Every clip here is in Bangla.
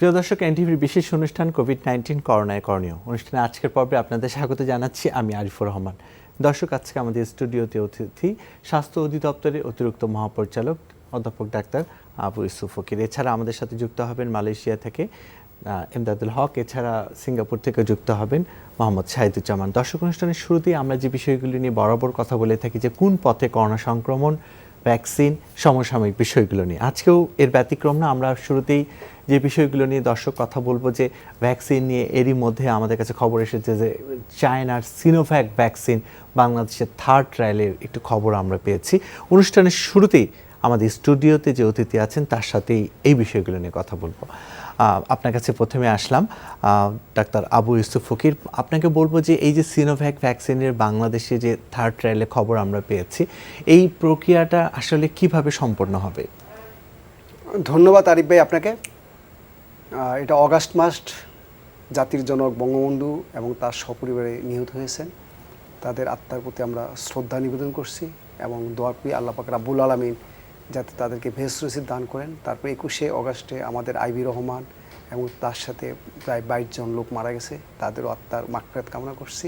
প্রিয় দর্শক, এনটিভির বিশেষ অনুষ্ঠান কোভিড-19 করোনায় করণীয় অনুষ্ঠানে আজকের পর্বে আপনাদের স্বাগত জানাচ্ছি আমি আরিফুর রহমান। দর্শক, আজকে আমাদের স্টুডিওতে অতিথি স্বাস্থ্য অধিদপ্তরের অতিরিক্ত মহাপরিচালক অধ্যাপক ডাক্তার আবু ইউসুফ ফকির। এছাড়া আমাদের সাথে যুক্ত হবেন মালয়েশিয়া থেকে এমদাদুল হক, এছাড়া সিঙ্গাপুর থেকে যুক্ত হবেন মোহাম্মদ শাহিদুজ্জামান। দর্শক, অনুষ্ঠানের শুরুতেই আমরা যে বিষয়গুলি নিয়ে বরাবর কথা বলে থাকি যে কোন পথে করোনা সংক্রমণ, ভ্যাকসিন, সমসাময়িক বিষয়গুলো নিয়ে, আজকেও এর ব্যতিক্রম না। আমরা শুরুতেই যে বিষয়গুলো নিয়ে দর্শক কথা বলবো যে ভ্যাকসিন নিয়ে, এরই মধ্যে আমাদের কাছে খবর এসেছে যে চায়নার সিনোভ্যাক ভ্যাকসিন বাংলাদেশের থার্ড ট্রায়ালের একটু খবর আমরা পেয়েছি। অনুষ্ঠানের শুরুতেই আমাদের স্টুডিওতে যে অতিথি আছেন তার সাথেই এই বিষয়গুলো নিয়ে কথা বলবো। আপনার কাছে প্রথমে আসলাম ডাক্তার আবু ইউসুফ ফকির। আপনাকে বলবো যে এই যে সিনোভ্যাক ভ্যাকসিনের বাংলাদেশে যে থার্ড ট্রায়ালের খবর আমরা পেয়েছি, এই প্রক্রিয়াটা আসলে কিভাবে সম্পন্ন হবে? ধন্যবাদ আরিফ ভাই আপনাকে। এটা অগাস্ট মাস জাতির জনক বঙ্গবন্ধু এবং তার সপরিবারে নিহত হয়েছেন, তাদের আত্মার প্রতি আমরা শ্রদ্ধা নিবেদন করছি এবং দোয়া করি আল্লাহ পাক রাব্বুল আলামিন যাতে তাদেরকে ভেস্ট নসিব দান করেন। তারপর 21শে অগাস্টে আমাদের আইবি রহমান এবং তার সাথে প্রায় 22 জন লোক মারা গেছে, তাদেরও আত্মার মাগফিরাত কামনা করছি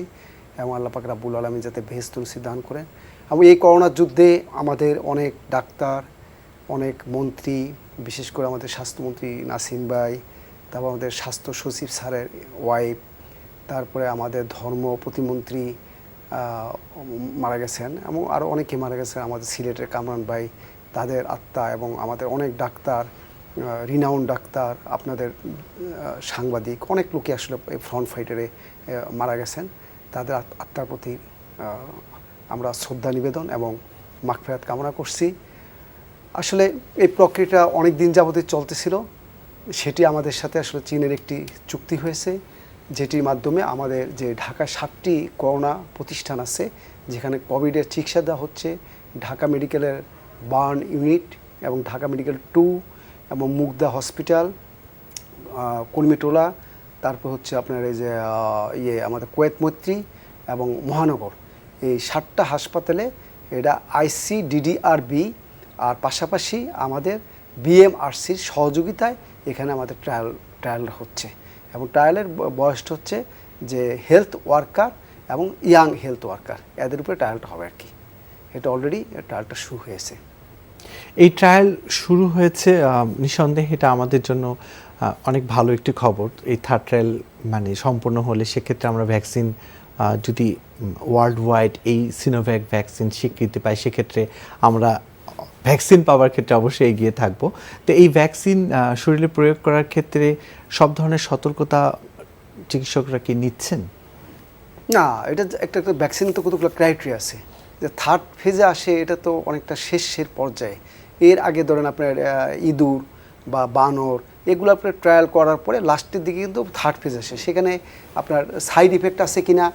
এবং আল্লাহ পাক রাব্বুল আলামিন যাতে ভেস্ট নসিব দান করেন। এবং এই করোনার যুদ্ধে আমাদের অনেক ডাক্তার, অনেক মন্ত্রী, বিশেষ করে আমাদের স্বাস্থ্যমন্ত্রী নাসিম ভাই, তারপর আমাদের স্বাস্থ্য সচিব স্যারের ওয়াইফ, তারপরে আমাদের ধর্ম প্রতিমন্ত্রী মারা গেছেন এবং আরও অনেকে মারা গেছেন, আমাদের সিলেটের কামরান ভাই, তাদের আত্মা এবং আমাদের অনেক ডাক্তার, রিনাউন্ড ডাক্তার, আপনাদের সাংবাদিক, অনেক লোকে আসলে ফ্রন্ট ফাইটারে মারা গেছেন, তাদের আত্মার প্রতি আমরা শ্রদ্ধা নিবেদন এবং মাগফিরাত কামনা করছি। আসলে এই প্রক্রিয়াটা অনেক দিন যাবতীয় চলতেছিল, সেটি আমাদের সাথে আসলে চীনের একটি চুক্তি হয়েছে, যেটির মাধ্যমে আমাদের যে ঢাকায় 7টি করোনা প্রতিষ্ঠান আছে যেখানে কোভিডের চিকিৎসা দেওয়া হচ্ছে, ঢাকা মেডিকেলের বার্ন ইউনিট এবং ঢাকা মেডিকেল 2 এবং মুগদা হসপিটাল, কর্মীটোলা, তারপর হচ্ছে আপনার এই যে আমাদের কুয়েত মৈত্রী এবং মহানগর, এই 7টা হাসপাতালে এটা ICDDRB আর পাশাপাশি আমাদের BMRCর সহযোগিতায় এখানে আমাদের ট্রায়াল হচ্ছে এবং ট্রায়ালের বয়সটা হচ্ছে যে হেলথ ওয়ার্কার এবং ইয়াং হেলথ ওয়ার্কার, এদের উপরে ট্রায়ালটা হবে আর কি। এটা অলরেডি ট্রায়ালটা শুরু হয়েছে। এই ট্রায়াল শুরু হয়েছে, নিঃসন্দেহে এটা আমাদের জন্য অনেক ভালো একটি খবর। এই থার্ড ট্রায়াল মানে সম্পূর্ণ হলে সেক্ষেত্রে আমরা ভ্যাকসিন যদি ওয়ার্ল্ড ওয়াইড এই সিনোভ্যাক ভ্যাকসিন স্বীকৃতি পাই, সেক্ষেত্রে আমরা ভ্যাকসিন পাওয়ার ক্ষেত্রে অবশ্যই এগিয়ে থাকবো। তো এই ভ্যাকসিন শরীরে প্রয়োগ করার ক্ষেত্রে সব ধরনের সতর্কতা চিকিৎসকরা কি নিচ্ছেন? না, এটা একটা ভ্যাকসিন তো কতগুলো ক্রাইটেরিয়া আছে, যে থার্ড ফেজে আসে এটা তো অনেকটা শেষের পর্যায়ে। এর আগে ধরেন আপনার ইঁদুর বা বানর এগুলো আপনার ট্রায়াল করার পরে লাস্টের দিকে কিন্তু থার্ড ফেজ আসে, সেখানে আপনার সাইড ইফেক্ট আছে কিনা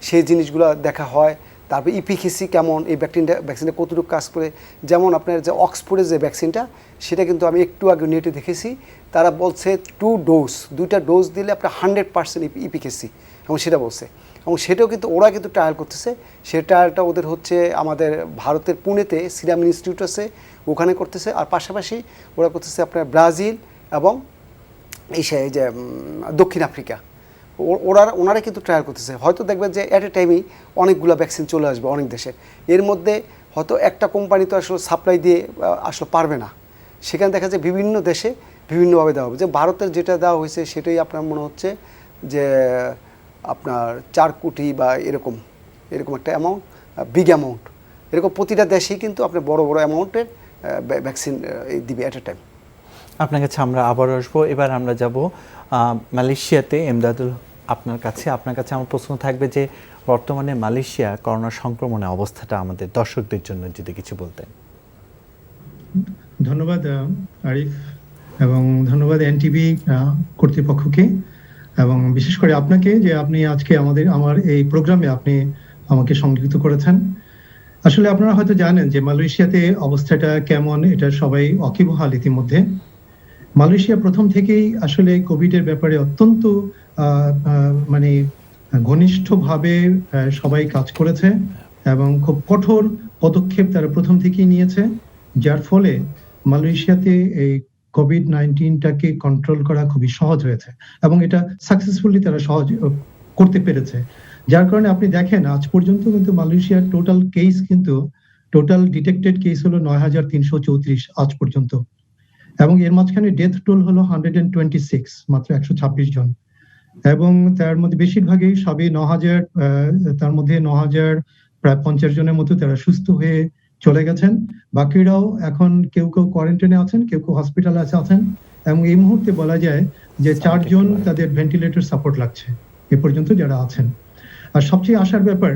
সেই জিনিসগুলো দেখা হয়। তারপর ইপিকেসি কেমন, এই ভ্যাকসিনটা কতটুকু কাজ করে। যেমন আপনার যে অক্সফোর্ডের যে ভ্যাকসিনটা, সেটা কিন্তু আমি একটু আগে নেটে দেখেছি, তারা বলছে 2টা ডোজ দিলে আপনার 100% ইপিকেসি, এবং সেটা বলছে, এবং সেটাও কিন্তু ওরা কিন্তু ট্রায়াল করতেছে। সেই ট্রায়ালটা ওদের হচ্ছে আমাদের ভারতের পুনেতে সিরাম ইনস্টিটিউট আছে, ওখানে করতেছে, আর পাশাপাশি ওরা করতেছে আপনার ব্রাজিল এবং এই যে দক্ষিণ আফ্রিকা, ওনারা কিন্তু ট্রায়াল করতেছে। হয়তো দেখবেন যে অ্যাট এ টাইমই অনেকগুলো ভ্যাকসিন চলে আসবে অনেক দেশে, এর মধ্যে হয়তো একটা কোম্পানি তো আসলে সাপ্লাই দিয়ে আসলে পারবে না, সেখানে দেখা যায় বিভিন্ন দেশে বিভিন্নভাবে দেওয়া হবে। যে ভারতের যেটা দেওয়া হয়েছে সেটাই আপনার মনে হচ্ছে যে আপনার 4 কোটি বা এরকম একটা অ্যামাউন্ট, বিগ অ্যামাউন্ট, এরকম প্রতিটা দেশেই কিন্তু আপনার বড় অ্যামাউন্টের ভ্যাকসিন দিবে অ্যাট এ টাইম। আপনার কাছে আমরা আবার আসবো। এবার আমরা যাব মালয়েশিয়াতে। এমদাদুল, আপনার কাছে আমার প্রশ্ন থাকবে যে বর্তমানে মালয়েশিয়া করোনা সংক্রমণের অবস্থাটা আমাদের দর্শকদের জন্য যদি কিছু বলতেন। ধন্যবাদ আরিফ, এবং ধন্যবাদ এনটিভি কর্তৃপক্ষকে, এবং বিশেষ করে আপনাকে যে আপনি আজকে আমার এই প্রোগ্রামে আপনি আমাকে সংযুক্ত করেছেন। আসলে আপনারা হয়তো জানেন যে মালয়েশিয়াতে অবস্থাটা কেমন, এটা সবাই ওয়াকিবহাল ইতিমধ্যে। মালয়েশিয়া প্রথম থেকেই আসলে কোভিডের ব্যাপারে অত্যন্ত মানে ঘনিষ্ঠভাবে সবাই কাজ করেছে এবং খুব কঠোর পদক্ষেপ তারা প্রথম থেকেই নিয়েছে, যার ফলে মালয়েশিয়াতে এই কোভিড-19টাকে কন্ট্রোল করা খুবই সহজ হয়েছে এবং এটা সাকসেসফুলি তারা সহজ করতে পেরেছে। যার কারণে আপনি দেখেন আজ পর্যন্ত কিন্তু মালয়েশিয়ার টোটাল ডিটেক্টেড কেস হলো ৯,৩৩৪ আজ পর্যন্ত, এবং এর মাঝখানে ডেথ টোল হলো 126, মাত্র 126 জন, এবং তার মধ্যে বেশিরভাগই সবই 9,000, তার মধ্যে 9,000 প্রায় 50 জনের মতো তারা সুস্থ হয়ে চলে গেছেন। বাকিরাও এখন কেউ কেউ কোয়ারেন্টাইনে আছেন, কেউ কেউ হসপিটালে আছেন, এবং এই মুহূর্তে বলা যায় যে 4 জন তাদের ভেন্টিলেটর সাপোর্ট লাগছে এ পর্যন্ত যারা আছেন। আর সবচেয়ে আশার ব্যাপার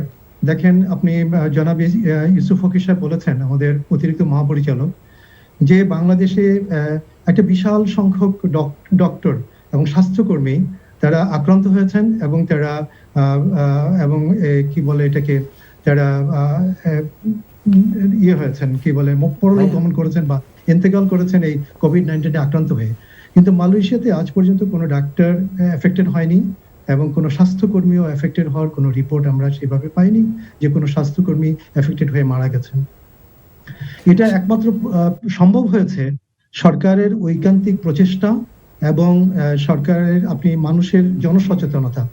দেখেন আপনি, জনাব ইউসুফ ফকির সাহেব বলেছেন, আমাদের অতিরিক্ত মহাপরিচালক, যে বাংলাদেশে একটা বিশাল সংখ্যক ডক্টর এবং স্বাস্থ্যকর্মী তারা আক্রান্ত হয়েছেন এবং তারা এবং কি বলে এটাকে, তারা হয়েছেন, কি বলে, পরলোক গমন করেছেন বা ইন্তেকাল করেছেন এই কোভিড-19 আক্রান্ত হয়ে। কিন্তু মালয়েশিয়াতে আজ পর্যন্ত কোনো ডাক্তার এফেক্টেড হয়নি এবং কোনো স্বাস্থ্যকর্মীও এফেক্টেড হওয়ার কোনো রিপোর্ট আমরা সেভাবে পাইনি যে কোনো স্বাস্থ্যকর্মী এফেক্টেড হয়ে মারা গেছেন। এটা একমাত্র সম্ভব হয়েছে সরকারের ঐকান্তিক প্রচেষ্টা এবং সরকারের মানুষের জনসচেতনতা।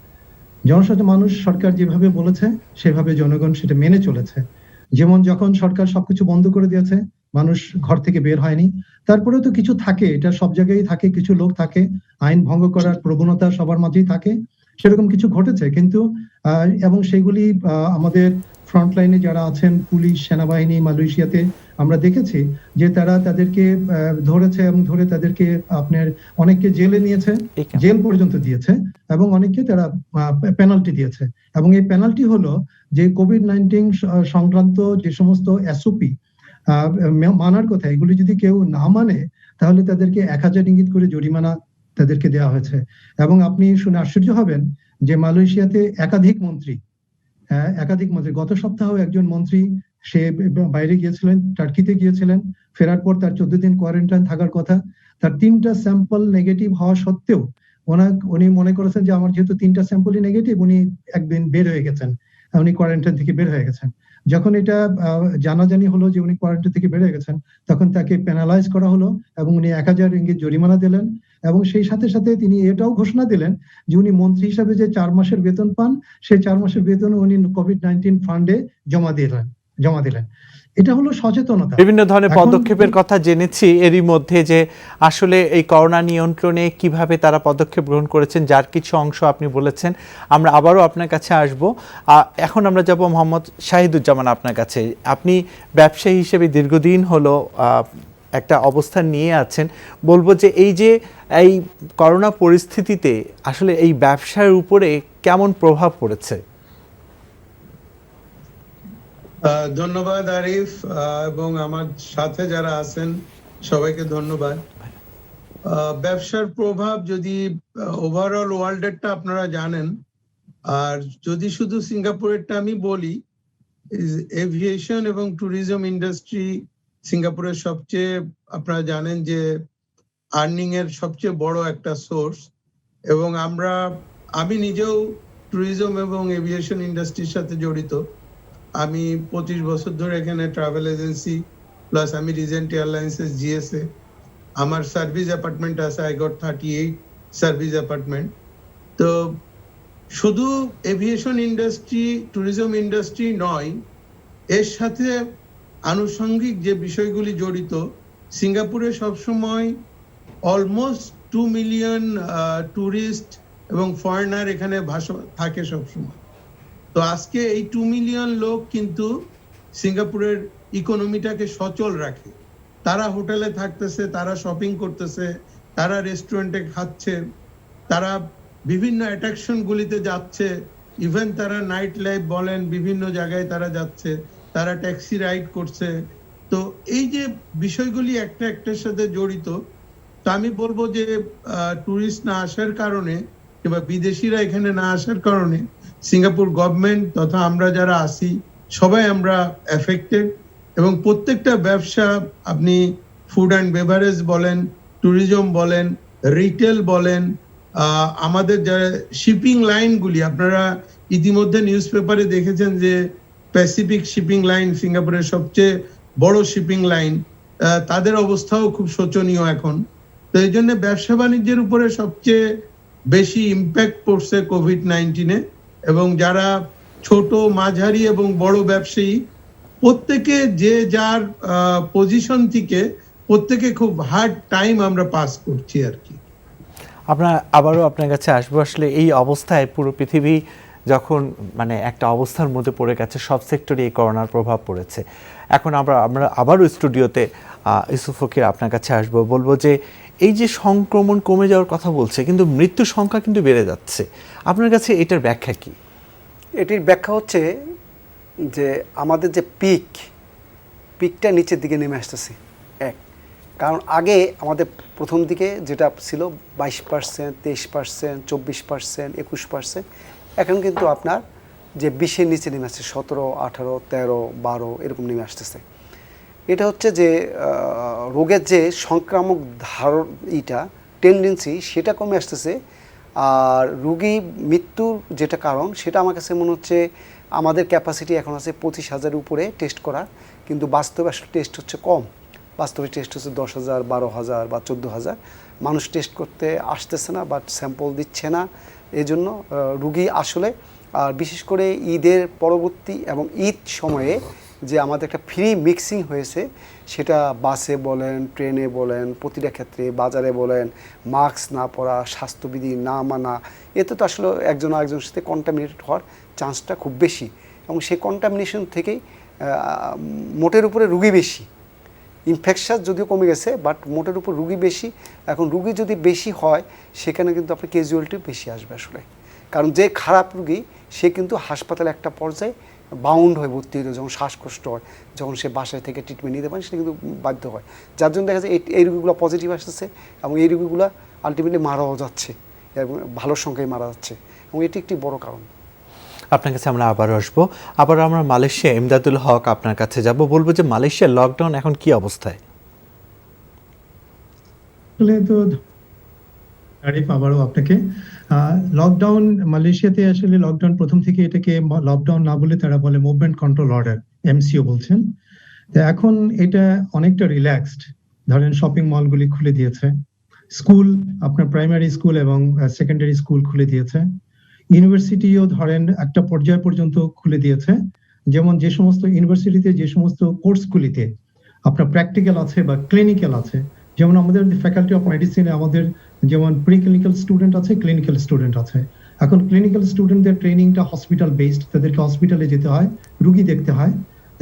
মানুষ সরকার যেভাবে বলেছে সেভাবে জনগণ সেটা মেনে চলেছে। যেমন যখন সরকার সবকিছু বন্ধ করে দিয়েছে, মানুষ ঘর থেকে বের হয়নি। তারপরেও তো কিছু থাকে, এটা সব জায়গায় থাকে, কিছু লোক থাকে, আইন ভঙ্গ করার প্রবণতা সবার মাঝেই থাকে, সেরকম কিছু ঘটেছে। কিন্তু এবং সেগুলি আমাদের ফ্রন্টলাইনে যারা আছেন, পুলিশ, সেনাবাহিনী মালয়েশিয়াতে, আমরা দেখেছি যে তারা তাদেরকে ধরেছে এবং ধরে তাদেরকে আপনার অনেককে জেলে নিয়েছে, জেল পর্যন্ত দিয়েছে, এবং অনেককে তারা পেনাল্টি দিয়েছে। এবং এই পেনাল্টি হলো যে কোভিড-19 সংক্রান্ত যে সমস্ত এসওপি মানার কথা, এগুলি যদি কেউ না মানে তাহলে তাদেরকে 1,000 রিঙ্গিত করে জরিমানা তাদেরকে দেওয়া হয়েছে। এবং আপনি শুনে আশ্চর্য হবেন যে মালয়েশিয়াতে একাধিক মন্ত্রী, গত সপ্তাহে একজন মন্ত্রী সে বাইরে গিয়েছিলেন, টার্কিতে গিয়েছিলেন, ফেরার পর তার 14 দিন কোয়ারেন্টাইন থাকার কথা, তার 3টা স্যাম্পল নেগেটিভ হওয়া সত্ত্বেও উনি মনে করেছেন যে আমার যেহেতু 3টা স্যাম্পলই নেগেটিভ, উনি একদিন বের হয়ে গেছেন, উনি কোয়ারেন্টাইন থেকে বের হয়ে গেছেন। যখন এটা জানাজানি হলো যে উনি কোয়ারেন্টাইন থেকে বের হয়ে গেছেন, তখন তাকে পেনালাইজ করা হলো এবং উনি 1,000 রিঙ্গিত জরিমানা দিলেন। এবং সেই সাথে সাথে তিনি এটাও ঘোষণা দিলেন যে উনি মন্ত্রী হিসাবে যে 4 মাসের বেতন পান, সেই 4 মাসের বেতন উনি কোভিড-19 ফান্ডে জমা দিলেন। এটা হলো সচেতনতা। বিভিন্ন ধরনের পদক্ষেপের কথা জেনেছি এরই মধ্যে, যে আসলে এই করোনা নিয়ন্ত্রণে কিভাবে তারা পদক্ষেপ গ্রহণ করেছেন, যার কিছু অংশ আপনি বলেছেন। আমরা আবারও আপনার কাছে আসব। এখন আমরা যাব মোহাম্মদ শাহিদুজ্জামান আপনার কাছে। আপনি ব্যবসায়ী হিসেবে দীর্ঘদিন হলো একটা অবস্থান নিয়ে আছেন। বলবো যে এই করোনা পরিস্থিতিতে আসলে এই ব্যবসার উপরে কেমন প্রভাব পড়েছে? ধন্যবাদ আরিফ, এবং আমার সাথে যারা আছেন সবাইকে ধন্যবাদ। ব্যবসার প্রভাব যদি ওভারঅল ওয়ার্ল্ডেরটা আপনারা জানেন, আর যদি শুধু সিঙ্গাপুরেরটা আমি বলি, এভিয়েশন এবং ট্যুরিজম ইন্ডাস্ট্রি সিঙ্গাপুরের সবচেয়ে, আপনারা জানেন যে আর্নিং এর সবচেয়ে বড় একটা সোর্স। এবং আমি নিজেও ট্যুরিজম এবং এভিয়েশন ইন্ডাস্ট্রির সাথে জড়িত। আমি 25 বছর ধরে এখানে ট্রাভেল এজেন্সি, প্লাস আমি রিজেন্ট এয়ারলাইন্সেস জিএসএ, আমার সার্ভিস অ্যাপার্টমেন্ট আছে, আই গট 38 সার্ভিস অ্যাপার্টমেন্ট। তো শুধু এভিয়েশন ইন্ডাস্ট্রি, ট্যুরিজম ইন্ডাস্ট্রি নয়, এর সাথে আনুষঙ্গিক যে বিষয়গুলি জড়িত, সিঙ্গাপুরে সবসময় অলমোস্ট 2 মিলিয়ন ট্যুরিস্ট এবং ফরেনার এখানে থাকে সবসময়। তো আজকে এই 2 মিলিয়ন লোক কিন্তু সিঙ্গাপুরের ইকোনমিটাকে সচল রাখে। তারা হোটেলে থাকতেছে, তারা শপিং করতেছে, তারা রেস্টুরেন্টে খাচ্ছে, তারা বিভিন্ন অ্যাট্রাকশন গুলিতে যাচ্ছে, ইভেন তারা নাইট লাইফ বলেন, বিভিন্ন জায়গায় তারা যাচ্ছে, তারা ট্যাক্সি রাইড করছে। তো এই যে বিষয়গুলি একটা একটার সাথে জড়িত, তো আমি বলবো যে ট্যুরিস্ট না আসার কারণে কিংবা বিদেশিরা এখানে না আসার কারণে সিঙ্গাপুর গভর্নমেন্ট তথা আমরা যারা আছি সবাই আমরা এফেক্টেড। এবং প্রত্যেকটা ব্যবসা, আপনি ফুড অ্যান্ড বেভারেজ বলেন, ট্যুরিজম বলেন, রিটেল বলেন, আমাদের যারা শিপিং লাইনগুলি, আপনারা ইতিমধ্যে নিউজ পেপারে দেখেছেন যে প্যাসিফিক শিপিং লাইন সিঙ্গাপুরের সবচেয়ে বড় শিপিং লাইন, তাদের অবস্থাও খুব শোচনীয় এখন। তো এই জন্য ব্যবসা বাণিজ্যের উপরে সবচেয়ে বেশি ইম্প্যাক্ট পড়ছে কোভিড-19-এ, এবং যারা ছোট, মাঝারি এবং বড় ব্যবসায়ী প্রত্যেকে যে যার পজিশন থেকে প্রত্যেকে খুব হার্ড টাইম আমরা পাস করছি আর কি। আবারও আপনার কাছে আসবো। আসলে এই অবস্থায় পুরো পৃথিবী যখন মানে একটা অবস্থার মধ্যে পড়ে গেছে, সব সেক্টরে এই করোনার প্রভাব পড়েছে। এখন আমরা আবারও স্টুডিওতে ইউসুফ ফকির আপনার কাছে আসবো, বলবো যে এই যে সংক্রমণ কমে যাওয়ার কথা বলছে, কিন্তু মৃত্যুর সংখ্যা কিন্তু বেড়ে যাচ্ছে। আপনার কাছে এটার ব্যাখ্যা কি? এটির ব্যাখ্যা হচ্ছে যে আমাদের যে পিকটা নিচের দিকে নেমে আসতেছে। কারণ আগে আমাদের প্রথম দিকে যেটা ছিল 22%, 23%, 24%, 21%, এখন কিন্তু আপনার যে 20-এর নিচে নেমে আসছে, 17, 18, 13, 12 এরকম নেমে আসতেছে। এটা হচ্ছে যে রোগের যে সংক্রামক টেন্ডেন্সি সেটা কমে আসতেছে। আর রোগী মৃত্যুর যেটা কারণ, সেটা আমার কাছে মনে হচ্ছে আমাদের ক্যাপাসিটি এখন আছে 25,000 উপরে টেস্ট করার, কিন্তু বাস্তবে আসলে টেস্ট হচ্ছে কম। বাস্তবে টেস্ট হচ্ছে 10,000, 12,000 বা 14,000। মানুষ টেস্ট করতে আসতেছে না, বাট স্যাম্পল দিচ্ছে না। এই জন্য রুগী আসলে, আর বিশেষ করে ঈদের পরবর্তী এবং ঈদ সময়ে যে আমাদের একটা ফ্রি মিক্সিং হয়েছে, সেটা বাসে বলেন, ট্রেনে বলেন, প্রতিটা ক্ষেত্রে, বাজারে বলেন, মাস্ক না পরা, স্বাস্থ্যবিধি না মানা, এতে তো আসলে একজন আরেকজনের সাথে কন্টামিনেটেড হওয়ার চান্সটা খুব বেশি। এবং সেই কন্টামিনেশন থেকেই মোটের উপরে রুগী বেশি। ইনফেকশাস যদিও কমে গেছে, বাট মোটের উপর রুগী বেশি। এখন রুগী যদি বেশি হয়, সেখানে কিন্তু আপনার ক্যাজুয়ালিটি বেশি আসবে আসলে। কারণ যে খারাপ রুগী, সে কিন্তু হাসপাতালে একটা পর্যায়ে বাউন্ড হয়ে ভর্তি হতে, যখন শ্বাসকষ্ট হয়, যখন সে বাসায় থেকে ট্রিটমেন্ট নিতে পারে, সেটা কিন্তু বাধ্য হয়। যার জন্য দেখা যায় এই রুগীগুলো পজিটিভ আসতেছে, এবং এই রুগীগুলো আলটিমেটলি মারাও যাচ্ছে, এবং ভালো সংখ্যায় মারা যাচ্ছে, এবং এটি একটি বড় কারণ। আপনার কাছে আমরা আবারও আসবো। আবার আমরা মালয়েশিয়া, ইমদাদুল হক আপনার কাছে যাব, বলবো যে মালয়েশিয়ার লকডাউন এখন কি অবস্থায়? তো আরিফ, আবারও আপনাকে। লকডাউন মালয়েশিয়াতে আসলে লকডাউন প্রথম থেকে এটাকে লকডাউন না বলে তারা বলে মুভমেন্ট কন্ট্রোল অর্ডার, এমসিও বলছেন। এখন এটা অনেকটা রিল্যাক্সড। ধরেন শপিং মলগুলি খুলে দিয়েছে, স্কুল, আপনার প্রাইমারি স্কুল এবং সেকেন্ডারি স্কুল খুলে দিয়েছে, ইউনিভার্সিটিও ধরেন একটা পর্যায় পর্যন্ত খুলে দিয়েছে। যেমন যে সমস্ত ইউনিভার্সিটিতে যে সমস্ত কোর্সগুলিতে আপনার প্র্যাকটিক্যাল আছে বা ক্লিনিক্যাল আছে, যেমন আমাদের ফ্যাকাল্টি অফ মেডিসিনে আমাদের যেমন প্রি ক্লিনিক্যাল স্টুডেন্ট আছে, ক্লিনিক্যাল স্টুডেন্ট আছে। এখন ক্লিনিক্যাল স্টুডেন্টদের ট্রেনিংটা হসপিটাল বেসড, তাদেরকে হসপিটালে যেতে হয়, রুগী দেখতে হয়।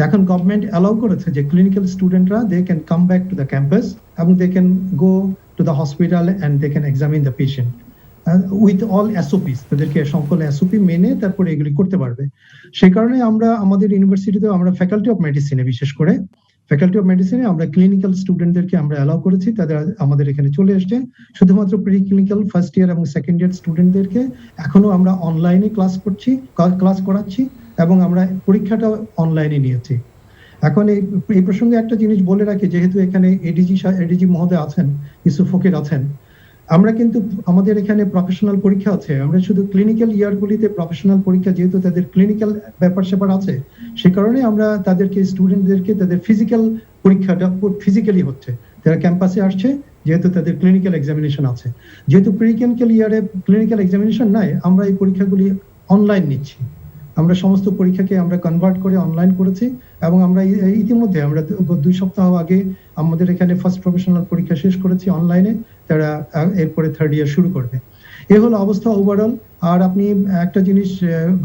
এখন গভর্নমেন্ট অ্যালাউ করেছে যে ক্লিনিক্যাল স্টুডেন্টরা they can come back to the campus, এবং they can go to the hospital and they can examine the patient with all SOPs. তাদেরকে সকল এসওপি মেনে তারপরে এগুলি করতে পারবে। সেই কারণে আমরা আমাদের ইউনিভার্সিটিতে, আমরা ফ্যাকাল্টি অফ মেডিসিনে, বিশেষ করে ফ্যাকাল্টি অফ মেডিসিনে আমরা ক্লিনিক্যাল স্টুডেন্টদেরকে আমরা অ্যালাউ করেছি, তাদের আমাদের এখানে চলে এসছে। শুধুমাত্র প্রি ক্লিনিক্যাল ফার্স্ট ইয়ার এবং সেকেন্ড ইয়ার স্টুডেন্টদেরকে এখনো আমরা অনলাইনে ক্লাস করাচ্ছি, এবং আমরা পরীক্ষাটা অনলাইনে নিয়েছি। এখন এই প্রসঙ্গে একটা জিনিস বলে রাখি, যেহেতু এখানে এডিজি মহোদয় আছেন, ইউসুফ ফকির আছেন, আমরা কিন্তু আমাদের এখানে প্রফেশনাল পরীক্ষা আছে। আমরা শুধু ক্লিনিক্যাল ইয়ারগুলিতে প্রফেশনাল পরীক্ষা, যেহেতু তাদের ক্লিনিক্যাল ব্যাপার স্যাপার আছে, সে কারণে আমরা তাদেরকে, স্টুডেন্টদেরকে তাদের ফিজিক্যাল পরীক্ষাটা ফিজিক্যালি হচ্ছে। তারা ক্যাম্পাসে আসছে, যেহেতু তাদের ক্লিনিক্যাল এক্সামিনেশন আছে। যেহেতু প্রি ক্লিনিক্যাল ইয়ারে ক্লিনিক্যাল এক্সামিনেশন নাই, আমরা এই পরীক্ষাগুলি অনলাইন নিচ্ছি। আমরা সমস্ত পরীক্ষাকে আমরা কনভার্ট করে অনলাইন করেছি, এবং আমরা ইতিমধ্যে আমরা 2 সপ্তাহ আগে আমাদের এখানে ফার্স্ট প্রফেশনাল পরীক্ষা শেষ করেছি অনলাইনে। তারা এরপরে থার্ড ইয়ার শুরু করবে। এ হলো অবস্থা ওভারঅল। আর আপনি একটা জিনিস,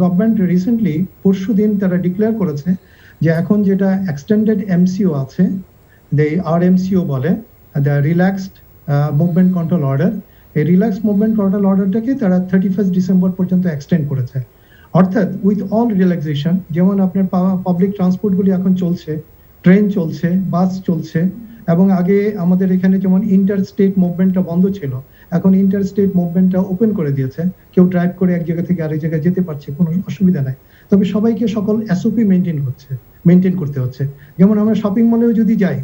গভর্নমেন্ট রিসেন্টলি পরশুদিন তারা ডিক্লেয়ার করেছে যে এখন যেটা এক্সটেন্ডেড এমসিও আছে, আরএমসিও বলে, the relaxed movement control order, এই রিল্যাক্স মুভমেন্ট কন্ট্রোল অর্ডারটাকে তারা 31 ডিসেম্বর পর্যন্ত এক্সটেন্ড করেছে। অর্থাৎ উইথ অল রিল্যাক্সেশন, যেমন আপনার পাবলিক ট্রান্সপোর্টগুলি এখন চলছে, ট্রেন চলছে, বাস চলছে, এবং আগে আমাদের এখানে যেমন ইন্টার স্টেট মুভমেন্টটা বন্ধ ছিল, এখন ইন্টার স্টেট মুভমেন্টটা ওপেন করে দিয়েছে। কেউ ড্রাইভ করে এক জায়গা থেকে আরেক জায়গায় যেতে পারছে, কোনো অসুবিধা নাই। তবে সবাইকে সকল এসওপি মেনটেন করতে হচ্ছে। যেমন আমরা শপিং মলেও যদি যাই,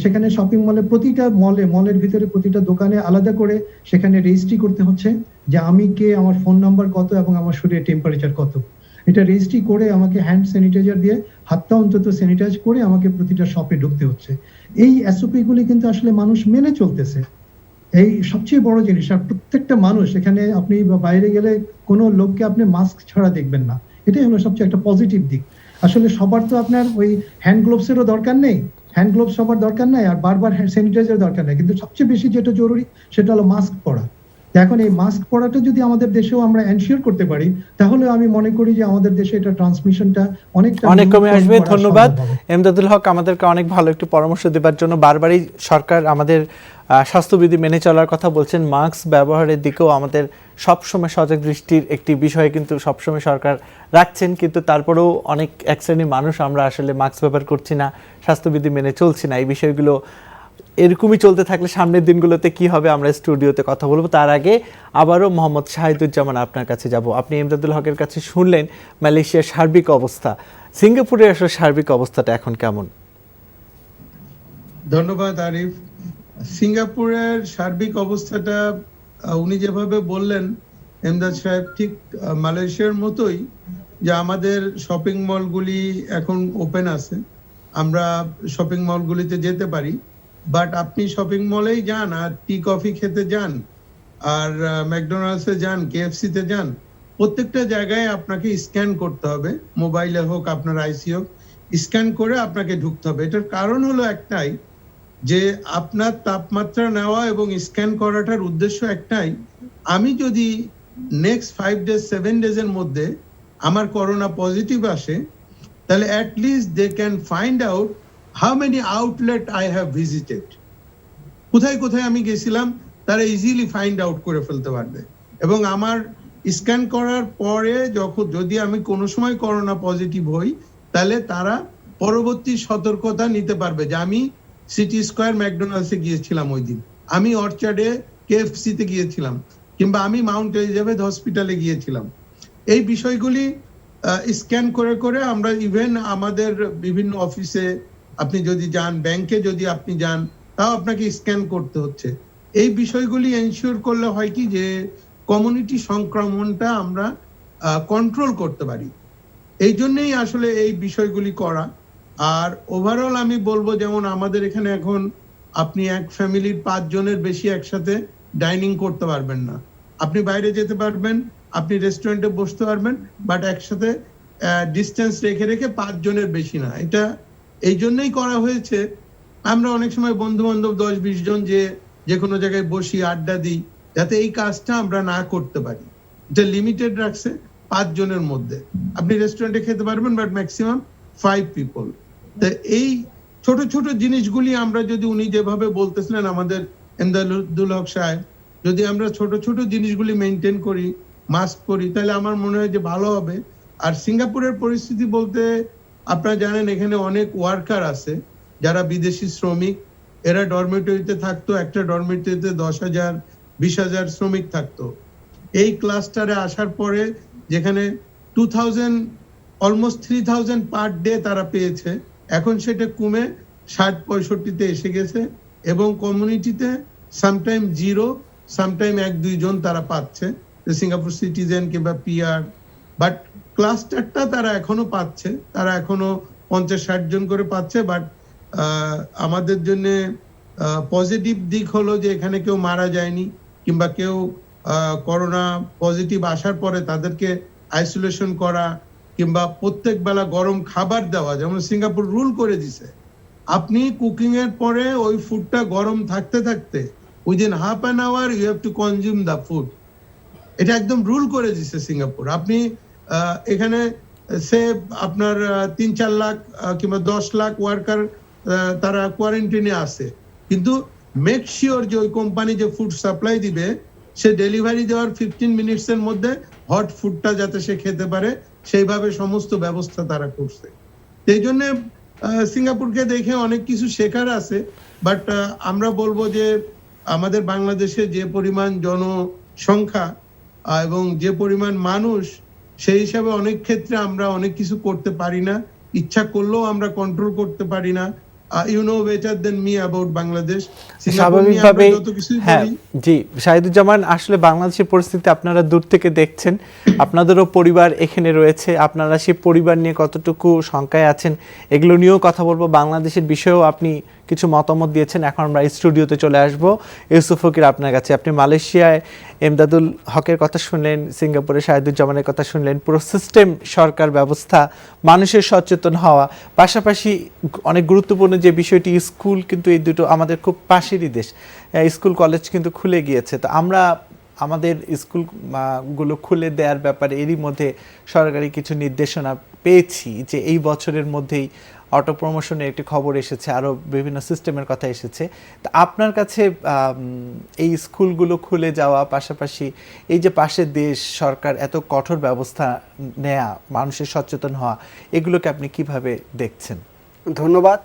সেখানে শপিং মলে প্রতিটা মলের ভিতরে প্রতিটা দোকানে আলাদা করে সেখানে রেজিস্ট্রি করতে হচ্ছে যে আমি কে, আমার ফোন নাম্বার কত, এবং আমার শরীরের টেম্পারেচার কত। এটা রেজিস্ট্রি করে আমাকে হ্যান্ড স্যানিটাইজার দিয়ে হাতটা অন্তত স্যানিটাইজ করে আমাকে প্রতিটা শপে ঢুকতে হচ্ছে। এই এসওপি গুলি কিন্তু আসলে মানুষ মেনে চলতেছে। এই সবচেয়ে বড় জিনিস। আর প্রত্যেকটা মানুষ এখানে, আপনি বাইরে গেলে কোনো লোককে আপনি মাস্ক ছাড়া দেখবেন না, এটাই হলো সবচেয়ে একটা পজিটিভ দিক। আসলে সবার তো আপনার ওই হ্যান্ড গ্লোভসেরও দরকার নেই, হ্যান্ড গ্লোভস সবার দরকার নাই, আর বারবার হ্যান্ড স্যানিটাইজার দরকার নেই, কিন্তু সবচেয়ে বেশি যেটা জরুরি সেটা হলো মাস্ক পরা। তো এখন এই মাস্ক পরাটা যদি আমাদের দেশেও আমরা এনশিওর করতে পারি, তাহলে আমি মনে করি যে আমাদের দেশে এটা ট্রান্সমিশনটা অনেক কমে আসবে। ধন্যবাদ এমদাদুল হক আমাদেরকে অনেক ভালো একটু পরামর্শ দেবার জন্য। বারবারই সরকার আমাদের স্বাস্থ্যবিধি মেনে চলার কথা বলছেন, মাস্ক ব্যবহারের দিকেও আমাদের সবসময় সজাগ দৃষ্টির একটি বিষয় কিন্তু সবসময় সরকার রাখছেন, কিন্তু তারপরেও অনেক এক শ্রেণীর মানুষ আমরা আসলে মাস্ক ব্যবহার করছি না, স্বাস্থ্যবিধি মেনে চলছি না। এই বিষয়গুলো এরকমই চলতে থাকলে সামনের দিনগুলোতে কি হবে আমরা স্টুডিওতে কথা বলবো। তার আগে আবারও মোহাম্মদ শাহিদুজ্জামান আপনার কাছে যাব। আপনি এমদাদুল হকের কাছে শুনলেন মালয়েশিয়ার সার্বিক অবস্থা, সিঙ্গাপুরের আসলে সার্বিক অবস্থাটা এখন কেমন? ধন্যবাদ আরিফ। সিঙ্গাপুরের সার্বিক অবস্থাটা উনি যেভাবে বললেন এমদাদ সাহেব, ঠিক মালয়েশিয়ার মতোই, যে আমাদের শপিং মলগুলি এখন ওপেন আছে, আমরা শপিং মলগুলিতে যেতে পারি। বাট আপনি শপিং মলেই যান আর টি কফি খেতে যান আর ম্যাকডোনাল্ডসে যান, কেএফসিতে যান, প্রত্যেকটা জায়গায় আপনাকে স্ক্যান করতে হবে, মোবাইলে হোক আপনার আইসি হোক, স্ক্যান করে আপনাকে ঢুকতে হবে। এটার কারণ হলো একটাই, যে আপনার তাপমাত্রা নেওয়া এবং স্ক্যান করাটার উদ্দেশ্য একটাই, আমি যদি নেক্সট 5 ডেজ 7 ডেজের মধ্যে আমার করোনা পজিটিভ আসে, তাহলে at least they can find out how many outlet I have visited, কোথায় কোথায় আমি গেছিলাম তারা ইজিলি ফাইন্ড আউট করে ফেলতে পারবে। এবং আমার স্ক্যান করার পরে যদি আমি কোনো সময় করোনা পজিটিভ হই, তাহলে তারা পরবর্তী সতর্কতা নিতে পারবে, যে আমি সিটি স্কোয়ার ম্যাকডোনাল্ডসে গিয়েছিলাম ওই দিন, আমি অর্চার্ডে কেএফসিতে গিয়েছিলাম, কিংবা আমি মাউন্ট এলিজাবেথ হসপিটালে গিয়েছিলাম। এই বিষয়গুলি স্ক্যান করে করে আমরা ইভেন আমাদের বিভিন্ন অফিসে আপনি যদি যান, ব্যাংকে যদি আপনি যান, তাও আপনাকে স্ক্যান করতে হচ্ছে। এই বিষয়গুলি এনশিওর করলে হয় কি, যে কমিউনিটি সংক্রমণটা আমরা কন্ট্রোল করতে পারি। এই জন্যই আসলে এই বিষয়গুলি করা। আর ওভারঅল আমি বলবো, যেমন আমাদের এখানে এখন আপনি এক ফ্যামিলির 5 জনের বেশি একসাথে ডাইনিং করতে পারবেন না। আপনি বাইরে যেতে পারবেন, আপনি রেস্টুরেন্টে বসতে পারবেন, বাট একসাথে ডিস্টেন্স রেখে রেখে 5 জনের বেশি না। এটা এই জন্যই করা হয়েছে, আমরা অনেক সময় বন্ধু বান্ধব 10-20 জন যে কোনো জায়গায় বসি, আড্ডা দিই, যাতে এই কাজটা আমরা না করতে পারি। এটা লিমিটেড রাখছে 5 জনের মধ্যে। আপনি রেস্টুরেন্টে খেতে পারবেন, বাট ম্যাক্সিমাম 5 পিপল। তো এই ছোট ছোট জিনিসগুলি আমরা যদি, উনি যেভাবে বলতেছিলেন আমাদের এমদাদুল হক সাহেব, যদি আমরা ছোট ছোট জিনিসগুলি মেনটেন করি, মাস্ক করি, তাহলে আমার মনে হয় যে ভালো হবে। আর সিঙ্গাপুরের পরিস্থিতি বলতে, আপনারা জানেন এখানে অনেক ওয়ার্কার আছে যারা বিদেশি শ্রমিক, এরা ডরমিটরিতে থাকতো, একটা ডরমিটরিতে 10,000 20,000 শ্রমিক থাকতো। এই ক্লাস্টারে আসার পরে যেখানে 2000 অলমোস্ট 3000 পার ডে তারা পেয়েছে, এখন সেটা কমে 60-65-তে এসে গেছে, এবং কমিউনিটিতে সামটাইম 0, সামটাইম 1-2 জন তারা পাচ্ছে, সিঙ্গাপুর সিটিজেন কিংবা পিআর। বাট ক্লাস্টারটা তারা এখনো পাচ্ছে, তারা এখনো 50-60 জন করে পাচ্ছে। বাট আমাদের জন্য পজিটিভ দিক হলো যে এখানে কেউ মারা যায়নি, কিংবা কেউ করোনা পজিটিভ আসার পরে তাদেরকে আইসোলেশন করা, কিংবা প্রত্যেক বেলা গরম খাবার দেওয়া, যেমন সিঙ্গাপুর রুল করে দিছে, আপনি কুকিং এর পরে ওই ফুডটা গরম থাকতে থাকতে within half an hour you have to consume the food. এটা একদম রুল করে দিছে সিঙ্গাপুর। আপনি এখানে সে আপনার 3-4 লাখ কিংবা 10 লাখ ওয়ার্কার তারা কোয়ারেন্টাইনে আছে, কিন্তু মেক শিওর যে ওই কোম্পানি যে ফুড সাপ্লাই দিবে, সে ডেলিভারি দেওয়ার 15 মিনিটসের মধ্যে হট ফুডটা যাতে সে খেতে পারে, সেইভাবে সমস্ত ব্যবস্থা তারা করছে। এই জন্য সিঙ্গাপুরকে দেখে অনেক কিছু শেখার আছে। বাট আমরা বলবো যে আমাদের বাংলাদেশে যে পরিমাণ জনসংখ্যা এবং যে পরিমাণ মানুষ, সেই হিসাবে অনেক ক্ষেত্রে আমরা অনেক কিছু করতে পারি না, ইচ্ছা করলেও আমরা কন্ট্রোল করতে পারি না। You know better than me about Bangladesh. স্বাভাবিকভাবে হ্যাঁ, জি শাহিদুজ্জামান, আসলে বাংলাদেশের পরিস্থিতি আপনারা দূর থেকে দেখছেন, আপনাদেরও পরিবার এখানে রয়েছে, আপনারা সেই পরিবার নিয়ে কতটুকু শঙ্কায় আছেন এগুলো নিয়েও কথা বলবো। বাংলাদেশের বিষয়েও আপনি কিছু মতামত দিয়েছেন। এখন আমরা স্টুডিওতে চলে আসব ইউসুফ ফকির আপনার কাছে। আপনি মালয়েশিয়ায় এমদাদুল হকের কথা শুনলেন, সিঙ্গাপুরে শাহিদুজ্জামানের কথা শুনলেন, পুরো সিস্টেম, সরকার ব্যবস্থা, মানুষের সচেতন হওয়া, পাশাপাশি অনেক গুরুত্বপূর্ণ যে বিষয়টি স্কুল, কিন্তু এই দুটো আমাদের খুব পাশেরই দেশ, স্কুল কলেজ কিন্তু খুলে গিয়েছে। তো আমরা আমাদের স্কুল গুলো খুলে দেওয়ার ব্যাপারে এরই মধ্যে সরকারি কিছু নির্দেশনা পেয়েছি যে এই বছরের মধ্যেই অটো প্রমোশনের একটি খবর এসেছে, আরও বিভিন্ন সিস্টেমের কথা এসেছে। তা আপনার কাছে এই স্কুলগুলো খুলে যাওয়া, পাশাপাশি এই যে পাশের দেশ, সরকার এত কঠোর ব্যবস্থা নেয়া, মানুষের সচেতন হওয়া, এগুলোকে আপনি কিভাবে দেখছেন? ধন্যবাদ।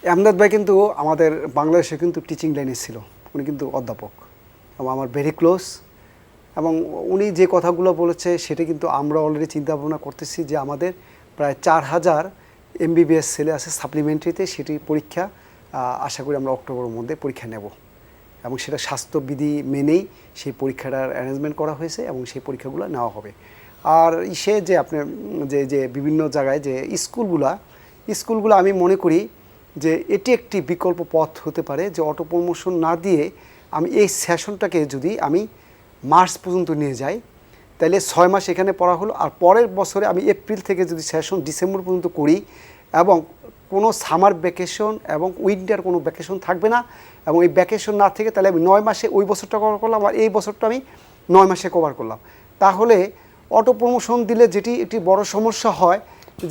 আমদাদ ভাই কিন্তু আমাদের বাংলাদেশে কিন্তু টিচিং লাইনে ছিল, উনি কিন্তু অধ্যাপক এবং আমার ভেরি ক্লোজ, এবং উনি যে কথাগুলো বলেছে সেটা কিন্তু আমরা অলরেডি চিন্তা ভাবনা করতেছি যে আমাদের প্রায় 4000 MBBS ছেলে আছে সাপ্লিমেন্টারিতে, সেটি পরীক্ষা আশা করি আমরা অক্টোবরের মধ্যে পরীক্ষা নেব, এবং সেটা স্বাস্থ্যবিধি মেনেই সেই পরীক্ষাটার অ্যারেঞ্জমেন্ট করা হয়েছে এবং সেই পরীক্ষাগুলো নেওয়া হবে। আর সে যে আপনার যে বিভিন্ন জায়গায় যে স্কুলগুলো আমি মনে করি যে এটি একটি বিকল্প পথ হতে পারে, যে অটো প্রমোশন না দিয়ে আমি এই সেশনটাকে যদি আমি মার্চ পর্যন্ত নিয়ে যাই, তাহলে 6 মাস এখানে পড়া হলো, আর পরের বছরে আমি এপ্রিল থেকে যদি সেশন ডিসেম্বর পর্যন্ত করি, এবং কোনো সামার ভ্যাকেশন এবং উইন্টার কোনো ভ্যাকেশন থাকবে না, এবং এই ভ্যাকেশন না থেকে তাহলে আমি 9 মাসে ওই বছরটা কভার করলাম, আর এই বছরটা আমি 9 মাসে কভার করলাম। তাহলে অটো প্রমোশন দিলে যেটি একটি বড় সমস্যা হয়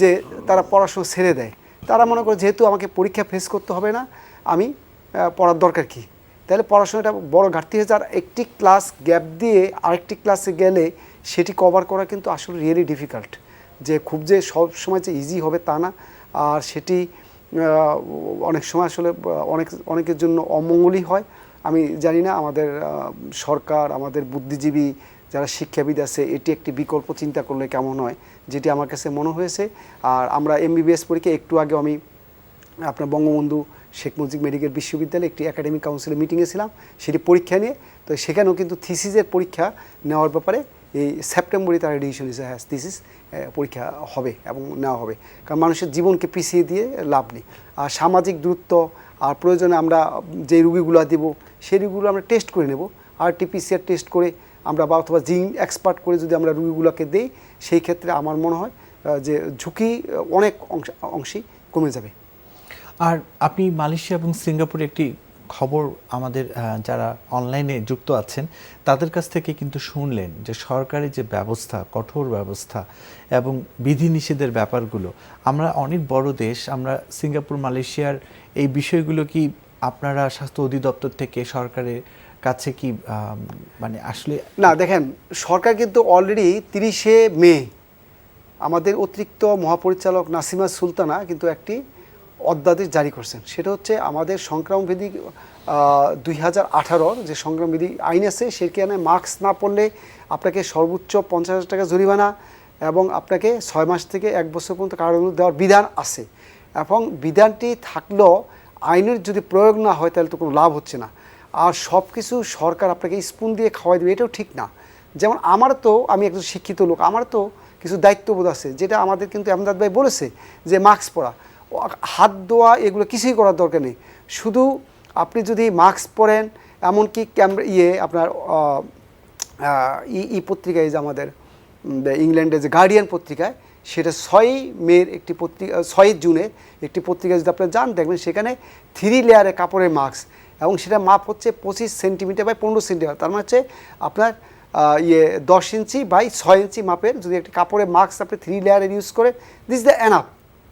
যে তারা পড়াশোনা ছেড়ে দেয়। তারা মনে করে যেহেতু আমাকে পরীক্ষা ফেস করতে হবে না, আমি পড়ার দরকার কি, তাহলে পড়াশোনাটা বড় ঘাটতি হয়ে যায়। আর একটি ক্লাস গ্যাপ দিয়ে আরেকটি ক্লাসে গেলে সেটি কভার করা কিন্তু আসলে রিয়েলি ডিফিকাল্ট, যে খুব যে সব সময় যে ইজি হবে তা না, আর সেটি অনেক সময় আসলে অনেকের জন্য অমঙ্গলই হয়। আমি জানি না আমাদের সরকার, আমাদের বুদ্ধিজীবী যারা শিক্ষাবিদ আছে, এটি একটি বিকল্প চিন্তা করলে কেমন হয়, যেটি আমার কাছে মনে হয়েছে। আর আমরা MBBS পরীক্ষা একটু আগে আমি আপনার বঙ্গবন্ধু শেখ মুজিব মেডিকেল বিশ্ববিদ্যালয়ে একটি একাডেমিক কাউন্সিলের মিটিংয়ে ছিলাম, সেটি পরীক্ষা নিয়ে। তো সেখানেও কিন্তু থিসিসের পরীক্ষা নেওয়ার ব্যাপারে এই সেপ্টেম্বরে তারা ডিসিশন নিয়েছে, হ্যাঁ থিসিস পরীক্ষা হবে এবং নেওয়া হবে, কারণ মানুষের জীবনকে পিছিয়ে দিয়ে লাভ নেই। আর সামাজিক দূরত্ব, আর প্রয়োজনে আমরা যে রুগীগুলো দেব সেই রুগীগুলো আমরা টেস্ট করে নেব, RT-PCR টেস্ট করে আমরা, বা অথবা জিন এক্সপার্ট করে যদি আমরা রুগীগুলোকে দিই, সেই ক্ষেত্রে আমার মনে হয় যে ঝুঁকি অনেক অংশেই কমে যাবে। আর আপনি মালয়েশিয়া এবং সিঙ্গাপুরে একটি খবর আমাদের যারা অনলাইনে যুক্ত আছেন তাদের কাছ থেকে কিন্তু শুনলেন যে সরকারি যে ব্যবস্থা, কঠোর ব্যবস্থা এবং বিধিনিষেধের ব্যাপারগুলো, আমরা অনেক বড় দেশ, আমরা সিঙ্গাপুর, মালয়েশিয়ার এই বিষয়গুলো কি আপনারা স্বাস্থ্য অধিদপ্তর থেকে সরকারের কাছে কি মানে আসলে? না, দেখেন, সরকার কিন্তু অলরেডি 30শে মে আমাদের অতিরিক্ত মহাপরিচালক নাসিমা সুলতানা কিন্তু একটি অধ্যাদেশ জারি করছেন। সেটা হচ্ছে আমাদের সংক্রমণবিধি 2018 যে সংক্রমণবিধি আইন আছে, সেখানে মাস্ক না পরলে আপনাকে সর্বোচ্চ 50,000 টাকা জরিমানা এবং আপনাকে 6 মাস থেকে 1 বছর পর্যন্ত কারাদণ্ড দেওয়ার বিধান আছে। এবং বিধানটি থাকলেও আইনের যদি প্রয়োগ না হয় তাহলে তো কোনো লাভ হচ্ছে না। আর সব কিছু সরকার আপনাকে স্পুন দিয়ে খাওয়াই দেবে, এটাও ঠিক না। যেমন আমি একজন শিক্ষিত লোক, আমার তো কিছু দায়িত্ববোধ আছে, যেটা আমাদের কিন্তু আমদাদ ভাই বলেছে যে মাস্ক পরা, হাত ধোয়া, এগুলো কিছুই করার দরকার নেই। শুধু আপনি যদি মাস্ক পরেন, এমনকি আপনার পত্রিকায় যে আমাদের ইংল্যান্ডের যে গার্ডিয়ান পত্রিকায়, সেটা 6 মের একটি পত্রিকা, 6 জুনের একটি পত্রিকায় যদি আপনারা যান, দেখবেন সেখানে 3 লেয়ারের কাপড়ের মাস্ক, এবং সেটা মাপ হচ্ছে 25 সেন্টিমিটার বাই 15 সেন্টিমিটার, তার মানে হচ্ছে আপনার 10 ইঞ্চি বাই 6 ইঞ্চি মাপের যদি একটি কাপড়ের মাস্ক আপনি 3 লেয়ারের ইউজ করে, দিস দ্য এনাফ,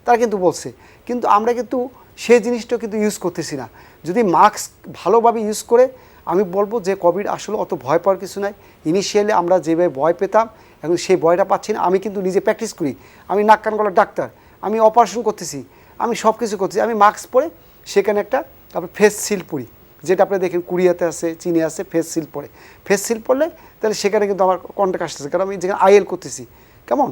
তারা কিন্তু বলছে। কিন্তু আমরা কিন্তু সেই জিনিসটা কিন্তু ইউজ করতেছি না। যদি মাস্ক ভালোভাবে ইউজ করে, আমি বলবো যে কোভিড আসলে অত ভয় পাওয়ার কিছু নাই। ইনিশিয়ালি আমরা যেভাবে ভয় পেতাম, এখন সেই ভয়টা পাচ্ছি না। আমি কিন্তু নিজে প্র্যাকটিস করি, আমি নাক কান গলার ডাক্তার, আমি অপারেশন করতেছি, আমি সব কিছু করতেছি, আমি মাস্ক পরে সেখানে একটা আপনার ফেস শিল্ড পরি, যেটা আপনি দেখেন কোরিয়াতে আছে, চীনে আছে, ফেস শিল্ড পরে। ফেস শিল্ড পরলে তাহলে সেখানে কিন্তু আমার কন্ট্যাক্ট আসতেছে, কারণ আমি যেখানে IL করতেছি, কেমন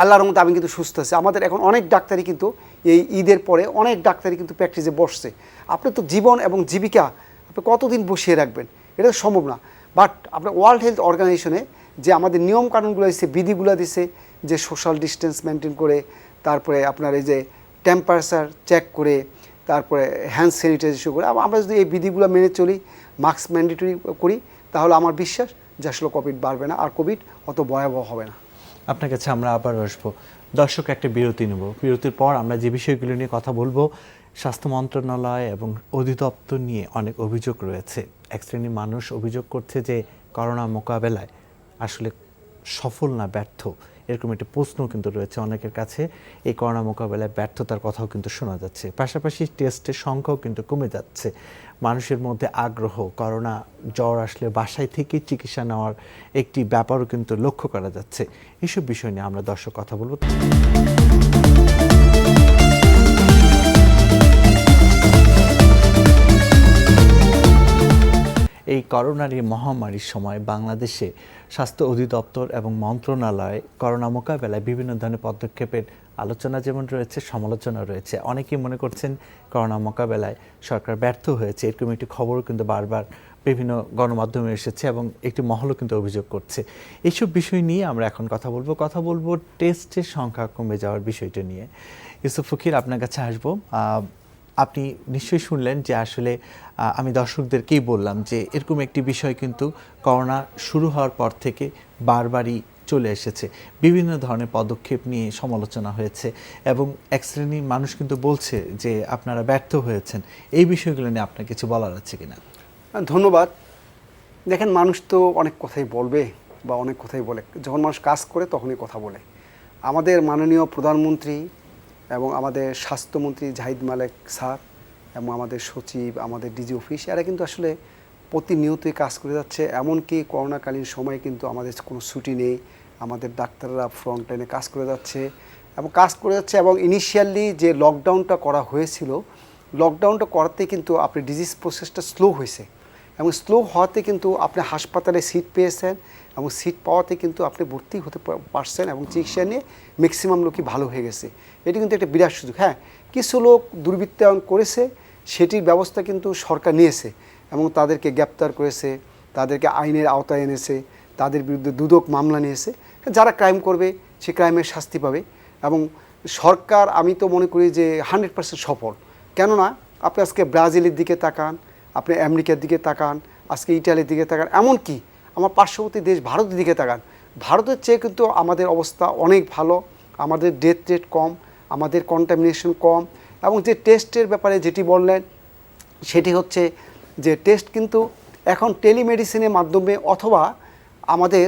আল্লাহর রহমতে আমি কিন্তু সুস্থ আছি। আমাদের এখন অনেক ডাক্তারই কিন্তু এই ঈদের পরে অনেক ডাক্তারই কিন্তু প্র্যাকটিসে বসছে। আপনি তো জীবন এবং জীবিকা আপনি কতদিন বসিয়ে রাখবেন, এটা সম্ভব না। বাট আপনার ওয়ার্ল্ড হেলথ অর্গানাইজেশনে যে আমাদের নিয়মকানুনগুলো দিচ্ছে, বিধিগুলো দিচ্ছে, যে সোশ্যাল ডিস্টেন্স মেনটেন করে, তারপরে আপনার এই যে টেম্পারেচার চেক করে, তারপরে হ্যান্ড স্যানিটাইজেশন করে আমরা যদি এই বিধিগুলো মেনে চলি, মাস্ক ম্যান্ডেটরি করি, তাহলে আমার বিশ্বাস যে আসলে কোভিড বাড়বে না আর কোভিড অত ভয়াবহ হবে না। আপনার কাছে আমরা আবার আসবো। দর্শক, একটা বিরতি নেব। বিরতির পর আমরা যে বিষয়গুলো নিয়ে কথা বলবো, স্বাস্থ্য মন্ত্রণালয় এবং অধিদপ্তর নিয়ে অনেক অভিযোগ রয়েছে। এক শ্রেণীর মানুষ অভিযোগ করছে যে করোনা মোকাবেলায় আসলে সফল না ব্যর্থ, এরকম একটা প্রশ্ন কিন্তু রয়েছে অনেকের কাছে। এই করোনা মোকাবেলায় ব্যর্থতার কথাও কিন্তু শোনা যাচ্ছে। পাশাপাশি টেস্টের সংখ্যাও কিন্তু কমে যাচ্ছে। মানুষের মধ্যে আগ্রহ, করোনা জ্বর আসলে বাসায় থেকেই চিকিৎসা নেওয়ার একটি ব্যাপারও কিন্তু লক্ষ্য করা যাচ্ছে। এইসব বিষয় নিয়ে আমরা দর্শক কথা বলবো। এই করোনার এই মহামারীর সময় বাংলাদেশে স্বাস্থ্য অধিদপ্তর এবং মন্ত্রণালয় করোনা মোকাবেলায় বিভিন্ন ধরনের পদক্ষেপের আলোচনা যেমন রয়েছে, সমালোচনা রয়েছে। অনেকেই মনে করছেন করোনা মোকাবেলায় সরকার ব্যর্থ হয়েছে, এরকম একটি খবরও কিন্তু বারবার বিভিন্ন গণমাধ্যমে এসেছে এবং একটি মহলও কিন্তু অভিযোগ করছে। এইসব বিষয় নিয়ে আমরা এখন কথা বলবো টেস্টের সংখ্যা কমে যাওয়ার বিষয়টা নিয়ে। ইউসুফ ফকির, আপনার কাছে আসবো। আপনি নিশ্চয়ই শুনলেন যে আসলে আমি দর্শকদেরকেই বললাম যে এরকম একটি বিষয় কিন্তু করোনা শুরু হওয়ার পর থেকে বারবারই চলে এসেছে। বিভিন্ন ধরনের পদক্ষেপ নিয়ে সমালোচনা হয়েছে এবং এক শ্রেণীর মানুষ কিন্তু বলছে যে আপনারা ব্যর্থ হয়েছেন। এই বিষয়গুলো নিয়ে আপনার কিছু বলার আছে কিনা? ধন্যবাদ। দেখেন, মানুষ তো অনেক কথাই বলবে বা অনেক কথাই বলে, যখন মানুষ কাজ করে তখনই কথা বলে। আমাদের মাননীয় প্রধানমন্ত্রী এবং আমাদের স্বাস্থ্যমন্ত্রী জাহিদ মালেক স্যার এবং আমাদের সচিব, আমাদের ডিজি অফিস, এরা কিন্তু আসলে প্রতিনিয়তই কাজ করে যাচ্ছে। এমনকি করোনাকালীন সময়ে কিন্তু আমাদের কোনো ছুটি নেই, আমাদের ডাক্তাররা ফ্রন্ট লাইনে কাজ করে যাচ্ছে এবং ইনিশিয়ালি যে লকডাউনটা করা হয়েছিল, লকডাউনটা করাতে কিন্তু আপনি ডিজিজ প্রসেসটা স্লো হয়েছে এবং স্লো হওয়াতে কিন্তু আপনি হাসপাতালে সিট পেয়েছেন এবং সিট পাওয়াতে কিন্তু আপনি ভর্তি হতে পারছেন এবং চিকিৎসা নিয়ে ম্যাক্সিমাম লোকই ভালো হয়ে গেছে। এটি কিন্তু একটা বিরাট সুযোগ। হ্যাঁ, কিছু লোক দুর্বৃত্তায়ন করেছে, সেটির ব্যবস্থা কিন্তু সরকার নিয়েছে এবং তাদেরকে গ্রেপ্তার করেছে, তাদেরকে আইনের আওতায় এনেছে, তাদের বিরুদ্ধে দুদক মামলা নিয়েছে। যারা ক্রাইম করবে সে ক্রাইমের শাস্তি পাবে এবং সরকার, আমি তো মনে করি যে 100% সফল। কেননা আপনি আজকে ব্রাজিলের দিকে তাকান, আপনি আমেরিকার দিকে তাকান, আজকে ইটালির দিকে তাকান, এমনকি আমার পার্শ্ববর্তী দেশ ভারতের দিকে তাকান, ভারতের চেয়ে কিন্তু আমাদের অবস্থা অনেক ভালো। আমাদের ডেথ রেট কম, আমাদের কন্টামিনেশন কম এবং যে টেস্টের ব্যাপারে যেটি বললেন সেটি হচ্ছে যে টেস্ট কিন্তু এখন টেলিমেডিসিনের মাধ্যমে অথবা আমাদের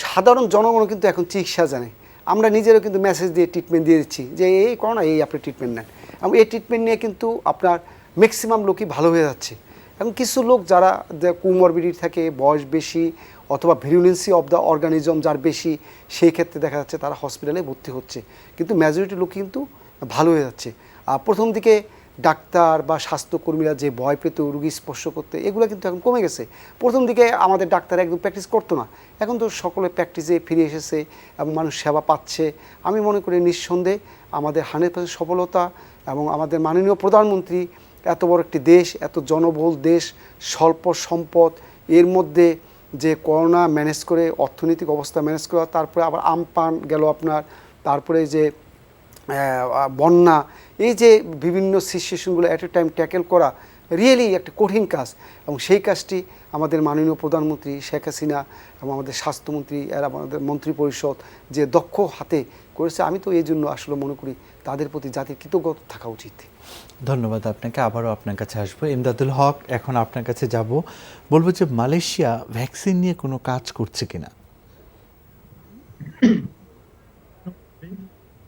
সাধারণ জনগণও কিন্তু এখন চিকিৎসা জানে। আমরা নিজেরও কিন্তু মেসেজ দিয়ে ট্রিটমেন্ট দিয়ে দিচ্ছি যে এই করোনা, এই আপনি ট্রিটমেন্ট নেন এবং এই ট্রিটমেন্ট নিয়ে কিন্তু আপনার ম্যাক্সিমাম লোকই ভালো হয়ে যাচ্ছে। এবং কিছু লোক যারা কোমরবিডিটি থাকে, বয়স বেশি অথবা ভিরুলেন্সি অফ দ্য অর্গানিজম যার বেশি, সেই ক্ষেত্রে দেখা যাচ্ছে তারা হসপিটালে ভর্তি হচ্ছে, কিন্তু মেজরিটি লোক কিন্তু ভালো হয়ে যাচ্ছে। আর প্রথম দিকে ডাক্তার বা স্বাস্থ্যকর্মীরা যে ভয় পেত রুগী স্পর্শ করতে, এগুলো কিন্তু এখন কমে গেছে। প্রথম দিকে আমাদের ডাক্তার একদম প্র্যাকটিস করতো না, এখন তো সকলে প্র্যাকটিসে ফিরে এসেছে এবং মানুষ সেবা পাচ্ছে। আমি মনে করি নিঃসন্দেহে আমাদের 100% সফলতা এবং আমাদের মাননীয় প্রধানমন্ত্রী, এত বড় একটি দেশ, এত জনবহুল দেশ, স্বল্প সম্পদ, এর মধ্যে যে করোনা ম্যানেজ করে, অর্থনৈতিক অবস্থা ম্যানেজ করা, তারপরে আবার আমপান গেল আপনার, তারপরে যে বন্যা, এই যে বিভিন্ন সিচুয়েশনগুলো অ্যাট এ টাইম ট্যাকেল করা রিয়েলি একটা কঠিন কাজ এবং সেই কাজটি আমাদের মাননীয় প্রধানমন্ত্রী শেখ হাসিনা এবং আমাদের স্বাস্থ্যমন্ত্রী, এরা আমাদের মন্ত্রী পরিষদ যে দক্ষ হাতে করেছে, আমি তো এই জন্য আসলে মনে করি তাদের প্রতি জাতির কৃতজ্ঞ থাকা উচিত। ধন্যবাদ আপনাকে। আবারও আপনার কাছে আসবো। ইমদাদুল হক, এখন আপনার কাছে যাব, বলবো যে মালয়েশিয়া ভ্যাকসিন নিয়ে কোনো কাজ করছে কিনা?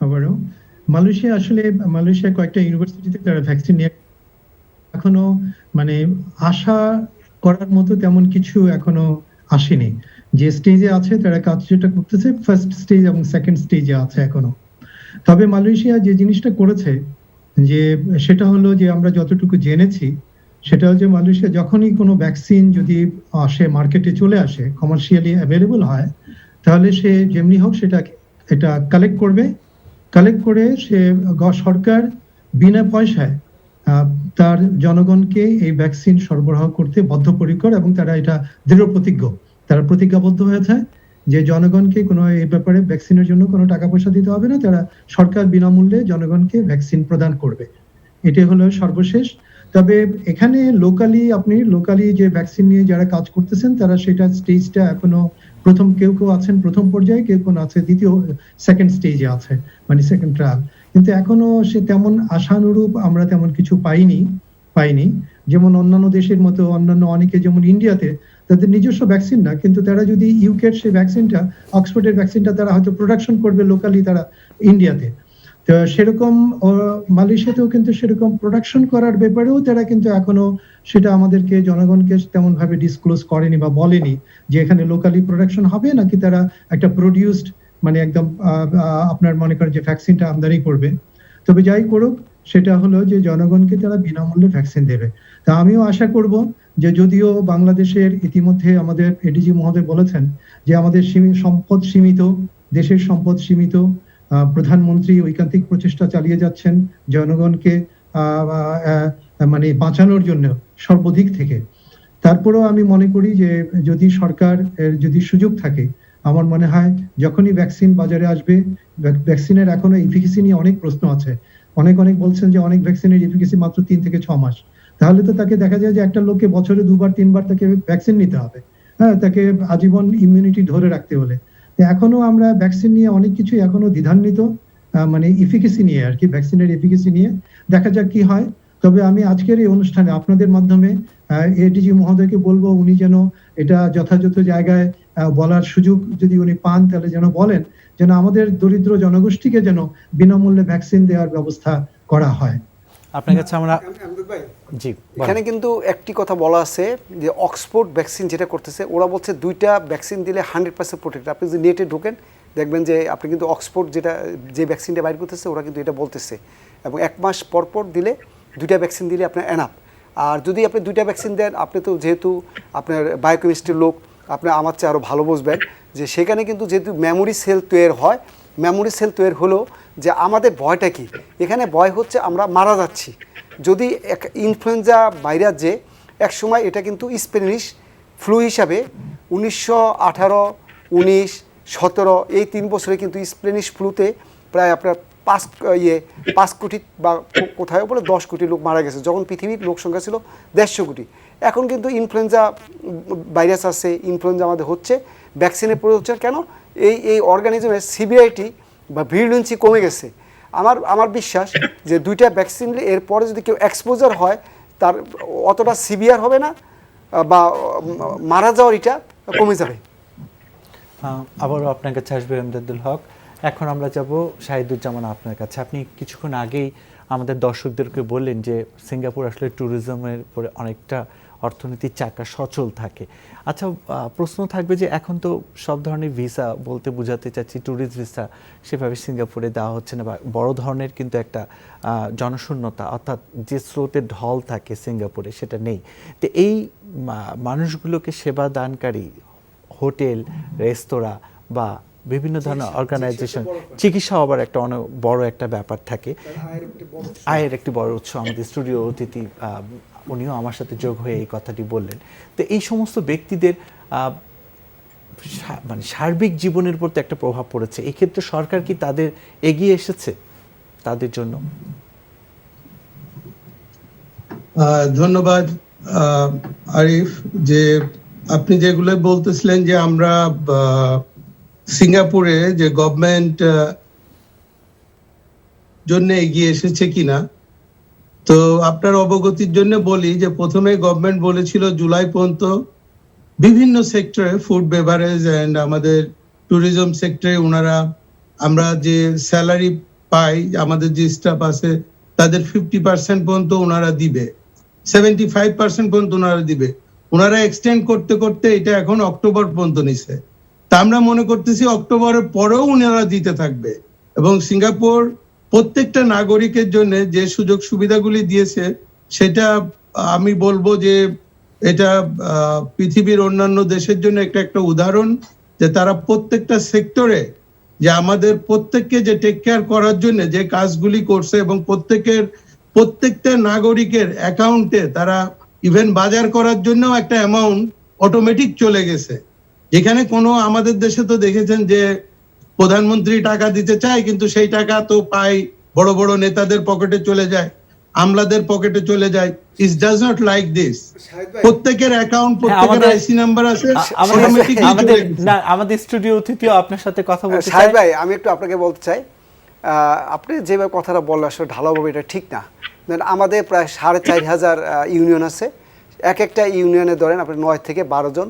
আবারও মালয়েশিয়া কয়েকটা ইউনিভার্সিটিতে তারা ভ্যাকসিন নিয়ে এখনো মানে আশা করার মতো তেমন কিছু এখনো আসেনি। যে স্টেজে আছে তারা কাজ যেটা করতেছে ফার্স্ট স্টেজ এবং সেকেন্ড স্টেজে আছে এখনো। তবে মালয়েশিয়া যে জিনিসটা করেছে যে সেটা হলো যে আমরা যতটুকু জেনেছি সেটা হচ্ছে মালয়েশিয়া যখনই কোনো ভ্যাকসিন যদি আসে, মার্কেটে চলে আসে, কমার্শিয়ালি অ্যাভেলেবল হয়, তাহলে সে যেমনি হোক এটা কালেক্ট করে সে সরকার বিনা পয়সায় তার জনগণকে এই ভ্যাকসিন সরবরাহ করতে বদ্ধপরিকর এবং তারা এটা তারা প্রতিজ্ঞাবদ্ধ হয়েছে যে জনগণকে কোনো এই ব্যাপারে ভ্যাকসিনের জন্য কোনো টাকা পয়সা দিতে হবে না, তারা সরকার বিনামূল্যে জনগণকে ভ্যাকসিন প্রদান করবে। এটাই হলো সর্বশেষ। তবে এখানে লোকালি যে ভ্যাকসিন নিয়ে যারা কাজ করতেছেন তারা সেটা স্টেজটা এখনো কেউ আছেন প্রথম পর্যায়ে, কেউ আছে সেকেন্ড স্টেজে আছে, মানে সেকেন্ড ট্রায়াল। কিন্তু এখনো সে তেমন আশানুরূপ আমরা তেমন কিছু পাইনি। যেমন অন্যান্য দেশের মতো অন্যান্য অনেকে, যেমন ইন্ডিয়াতে তাদের নিজস্ব ভ্যাকসিন না, কিন্তু তারা যদি ইউকের সেই ভ্যাকসিনটা, অক্সফোর্ডের ভ্যাকসিনটা তারা হয়তো প্রোডাকশন করবে লোকালি তারা ইন্ডিয়াতে। তো সেরকম মালয়েশিয়াতেও কিন্তু সেরকম প্রোডাকশন করার ব্যাপারেও তারা কিন্তু এখনো সেটা আমাদেরকে, জনগণকে তেমন ভাবে ডিসক্লোজ করেনি বা বলেনি যে এখানে লোকালি প্রোডাকশন হবে নাকি তারা একটা প্রোডিউসড, মানে একদম আপনার মনে করেন যে ভ্যাকসিনটা আমদানি করবে। তবে যাই করুক, সেটা হলো যে জনগণকে তারা বিনামূল্যে ভ্যাকসিন দেবে। তা আমিও আশা করব যে, যদিও বাংলাদেশের ইতিমধ্যে আমাদের এডিজি মহোদয় বলেছেন যে আমাদের সম্পদ সীমিত, দেশের সম্পদ সীমিত, প্রধানমন্ত্রী ঐকান্তিক প্রচেষ্টা চালিয়ে যাচ্ছেন জনগণকে মানে বাঁচানোর জন্য সর্বদিক থেকে। তারপরেও আমি মনে করি যে যদি সরকার যদি সুযোগ থাকে, আমার মনে হয় যখনই ভ্যাকসিন বাজারে আসবে, ভ্যাকসিনের এখনো এফিকেসি নিয়ে অনেক প্রশ্ন আছে। অনেক বলছেন যে অনেক ভ্যাকসিনের এফিকেসি মাত্র 3 থেকে 6 মাস। তাহলে তো তাকে দেখা যায় যে একটা লোককে বছরে 2-3 বার তাকে ভ্যাকসিন নিতে হবে, হ্যাঁ, তাকে আজীবন ইমিউনিটি ধরে রাখতে হলে। এখনো আমরা ভ্যাকসিন নিয়ে অনেক কিছু এখনো দ্বিধান্বিত, মানে এফিকেসি নিয়ে আর কি, ভ্যাকসিনের এফিকেসি নিয়ে দেখা যাক কি হয়। তবে আমি আজকের এই অনুষ্ঠানে আপনাদের মাধ্যমে এডিজি মহোদয়কে বলবো, উনি যেন এটা যথাযথ জায়গায় বলার সুযোগ যদি উনি পান, তাহলে যেন বলেন যেন আমাদের দরিদ্র জনগোষ্ঠীকে যেন বিনামূল্যে ভ্যাকসিন দেওয়ার ব্যবস্থা করা হয়। আপনার কাছে আমরা জি, এখানে কিন্তু একটি কথা বলা আছে যে অক্সফোর্ড ভ্যাকসিন যেটা করতেছে, ওরা বলছে 2টা ভ্যাকসিন দিলে 100% প্রোটেক্ট। আপনি যদি নেটে ঢোকেন দেখবেন যে আপনি কিন্তু অক্সফোর্ড যে ভ্যাকসিনটা বাইর করতেছে ওরা কিন্তু এটা বলতেছে, এবং 1 মাস পর দিলে 2টা ভ্যাকসিন দিলে আপনার এনাফ। আর যদি আপনি 2টা ভ্যাকসিন দেন, আপনি তো যেহেতু আপনার বায়োকেমিস্ট্রির লোক, আপনি আমার চেয়ে আরও ভালো বুঝবেন যে সেখানে কিন্তু যেহেতু মেমোরি সেল তৈরি হয়, মেমোরি সেল তৈরি হলেও যে আমাদের ভয়টা কি, এখানে ভয় হচ্ছে আমরা মারা যাচ্ছি। যদি ইনফ্লুয়েঞ্জা ভাইরাস যে এক সময় এটা কিন্তু স্প্যানিশ ফ্লু হিসাবে 1918, 19, 17 এই 3 বছরে কিন্তু স্প্যানিশ ফ্লুতে প্রায় আপনার 5 কোটি বা কোথায় বলে 10 কোটি লোক মারা গেছে, যখন পৃথিবীর লোক সংখ্যা ছিল 150 কোটি। এখন কিন্তু ইনফ্লুয়েঞ্জা ভাইরাস আছে, ইনফ্লুয়েঞ্জা আমাদের হচ্ছে, ভ্যাকসিনের প্রয়োগ হচ্ছে কেন, এই অর্গানিজমের সিভিয়ারিটি বা ভিরুলেন্সি কমে গেছে। আমার বিশ্বাস যে 2টা ভ্যাকসিন এরপরে যদি কেউ এক্সপোজার হয়, তার অতটা সিভিয়ার হবে না বা মারা যাওয়ার এটা কমে যাবে। আবারও আপনার কাছে আসবে এমদাদুল হক। এখন আমরা যাব শাহিদুজ্জামান আপনার কাছে। আপনি কিছুক্ষণ আগেই আমাদের দর্শকদেরকে বললেন যে সিঙ্গাপুর আসলে ট্যুরিজমের উপরে অনেকটা অর্থনীতির চাকা সচল থাকে। আচ্ছা, প্রশ্ন থাকবে যে এখন তো সব ধরনের ভিসা, বলতে বোঝাতে চাচ্ছি ট্যুরিস্ট ভিসা সেভাবে সিঙ্গাপুরে দেওয়া হচ্ছে না, বা বড় ধরনের কিন্তু একটা জনশূন্যতা, অর্থাৎ যে স্রোতের ঢল থাকে সিঙ্গাপুরে সেটা নেই। তো এই মানুষগুলোকে সেবা দানকারী হোটেল, রেস্তোরাঁ বা বিভিন্ন ধরনের অর্গানাইজেশন, চিকিৎসা আবার একটা অনেক বড় একটা ব্যাপার থাকে, আয়ের একটি বড় উৎস। আমাদের স্টুডিও অতিথি উনিও আমার সাথে যোগ হয়ে এই কথাটি বললেন। তো এই সমস্ত ব্যক্তিদের মানে সার্বিক জীবনের উপর তো একটা প্রভাব পড়েছে। এই ক্ষেত্রে সরকার কি তাদের এগিয়ে এসেছে তাদের জন্য? ধন্যবাদ আরিফ, যে আপনি যেগুলো বলতেছিলেন যে আমরা সিঙ্গাপুরে যে গভর্নমেন্ট জন্য এগিয়ে এসেছে কিনা, তো আপনার অবগতির জন্য বলি যে প্রথমে গভর্নমেন্ট বলেছিল জুলাই পর্যন্ত বিভিন্ন সেক্টরে, ফুড বেভারেজ এন্ড আমাদের ট্যুরিজম সেক্টরে ওনারা, আমরা যে স্যালারি পাই, আমাদের যে স্টাফ আছে তাদের 50% পর্যন্ত ওনারা দিবে, 75% পর্যন্ত ওনারা দিবে। ওনারা এক্সটেন্ড করতে করতে এটা এখন অক্টোবর পর্যন্ত নিছে। তা আমরা মনে করতেছি অক্টোবরের পরেও ওনারা দিতে থাকবে। এবং সিঙ্গাপুর প্রত্যেকটা নাগরিকের জন্য যে সুযোগ সুবিধাগুলি দিয়েছে, সেটা আমি বলবো যে এটা পৃথিবীর অন্যান্য দেশের জন্য একটা উদাহরণ, যে তারা প্রত্যেকটা সেক্টরে যে আমাদের প্রত্যেককে যে টেক কেয়ার করার জন্য যে কাজগুলি করছে, এবং প্রত্যেকটা নাগরিকের অ্যাকাউন্টে তারা ইভেন বাজার করার জন্য একটা অ্যামাউন্ট অটোমেটিক চলে গেছে। যেখানে কোনো আমাদের দেশে তো দেখেছেন যে প্রধানমন্ত্রী টাকা দিতে চায়, কিন্তু সেই টাকা তো পায় বড় বড় নেতাদের পকেটে চলে যায়। আমলাদের পকেটে চলে যায়। It does not like this. প্রত্যেকের অ্যাকাউন্ট, প্রত্যেকের আমাদের- আইসি নাম্বার আছে, আমাদের automatically আমাদের চলে গেছে। না আমাদের স্টুডিও অতিথিও আপনার সাথে কথা বলতে চায়। সাহেব ভাই, আমি একটু আপনাকে বলতে চাই, আপনি যেভাবে কথাটা বললেন আসলে ঢালাওভাবে এটা ঠিক না। ধরেন আমাদের প্রায় 4,500 ইউনিয়ন আছে। এক একটা ইউনিয়নে ধরেন আপনি 9 থেকে 12 জন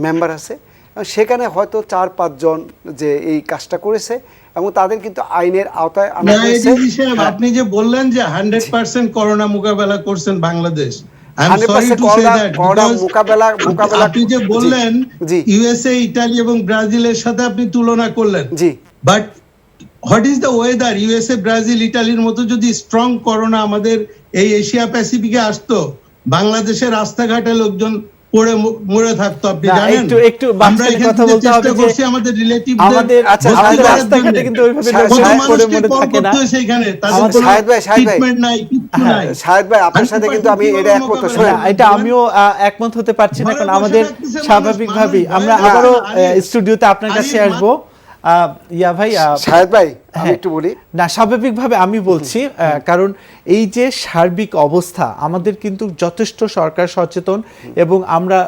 মেম্বার আছে, এবং সেখানে হয়তো 4-5 জন যে এই কাজটা করেছে এবং তাদের কিন্তু আইনের আওতায় আনা না, হয়েছে। এডিজি সাহেব, হ্যাঁ, আপনি যে বললেন যে 100% করোনা মোকাবেলা করছেন Bangladesh, I am sorry 100% to say corona- that, corona because মোকাবেলা আপনি যে বললেন জি। ইউএসএ, ইতালি এবং ব্রাজিলের সাথে আপনি তুলনা করলেন, জি। But what is the weather? USA, Brazil, ইতালির মতো যদি স্ট্রং করোনা আমাদের এই এশিয়া প্যাসিফিকে আসতো, বাংলাদেশের রাস্তাঘাটে লোকজন পড়ে মরে থাকতো, আপনি না, জানেন। একটু আমরা মাঝখানে এখানে কথা বলতে হবে চেষ্টা যে করছি আমাদের রিলেটিভ আমাদের আমাদের রাস্তাঘাটে কিন্তু ওইভাবে লোক পড়ে মরে থাকে না। সেখানে তাদের আমাদের কোনো শাহেদ ভাই, ট্রিটমেন্ট নাই, কিচ্ছু হ্যাঁ, নাই। শাহেদ ভাই, আপনার সাথে কিন্তু আমি এটা একমত। মোকাবেলা শোনেন, হ্যাঁ, এটা আমিও একমত হতে পারছি না, ঘরে কারণ বসে আমাদের থাকতেছে মানুষ, স্বাভাবিকভাবেই মানুষ আমরা ভয়ে আবারও আরে, স্টুডিওতে আপনার কাছে আরে, আসবো। ইয়া ভাই, শাহেদ ভাই, আমি হ্যাঁ। একটু বলি। না, স্বাভাবিকভাবে আমি বলছি, কারণ এই যে সার্বিক অবস্থা, আমাদের কিন্তু যথেষ্ট সরকার সচেতন, এবং আমরা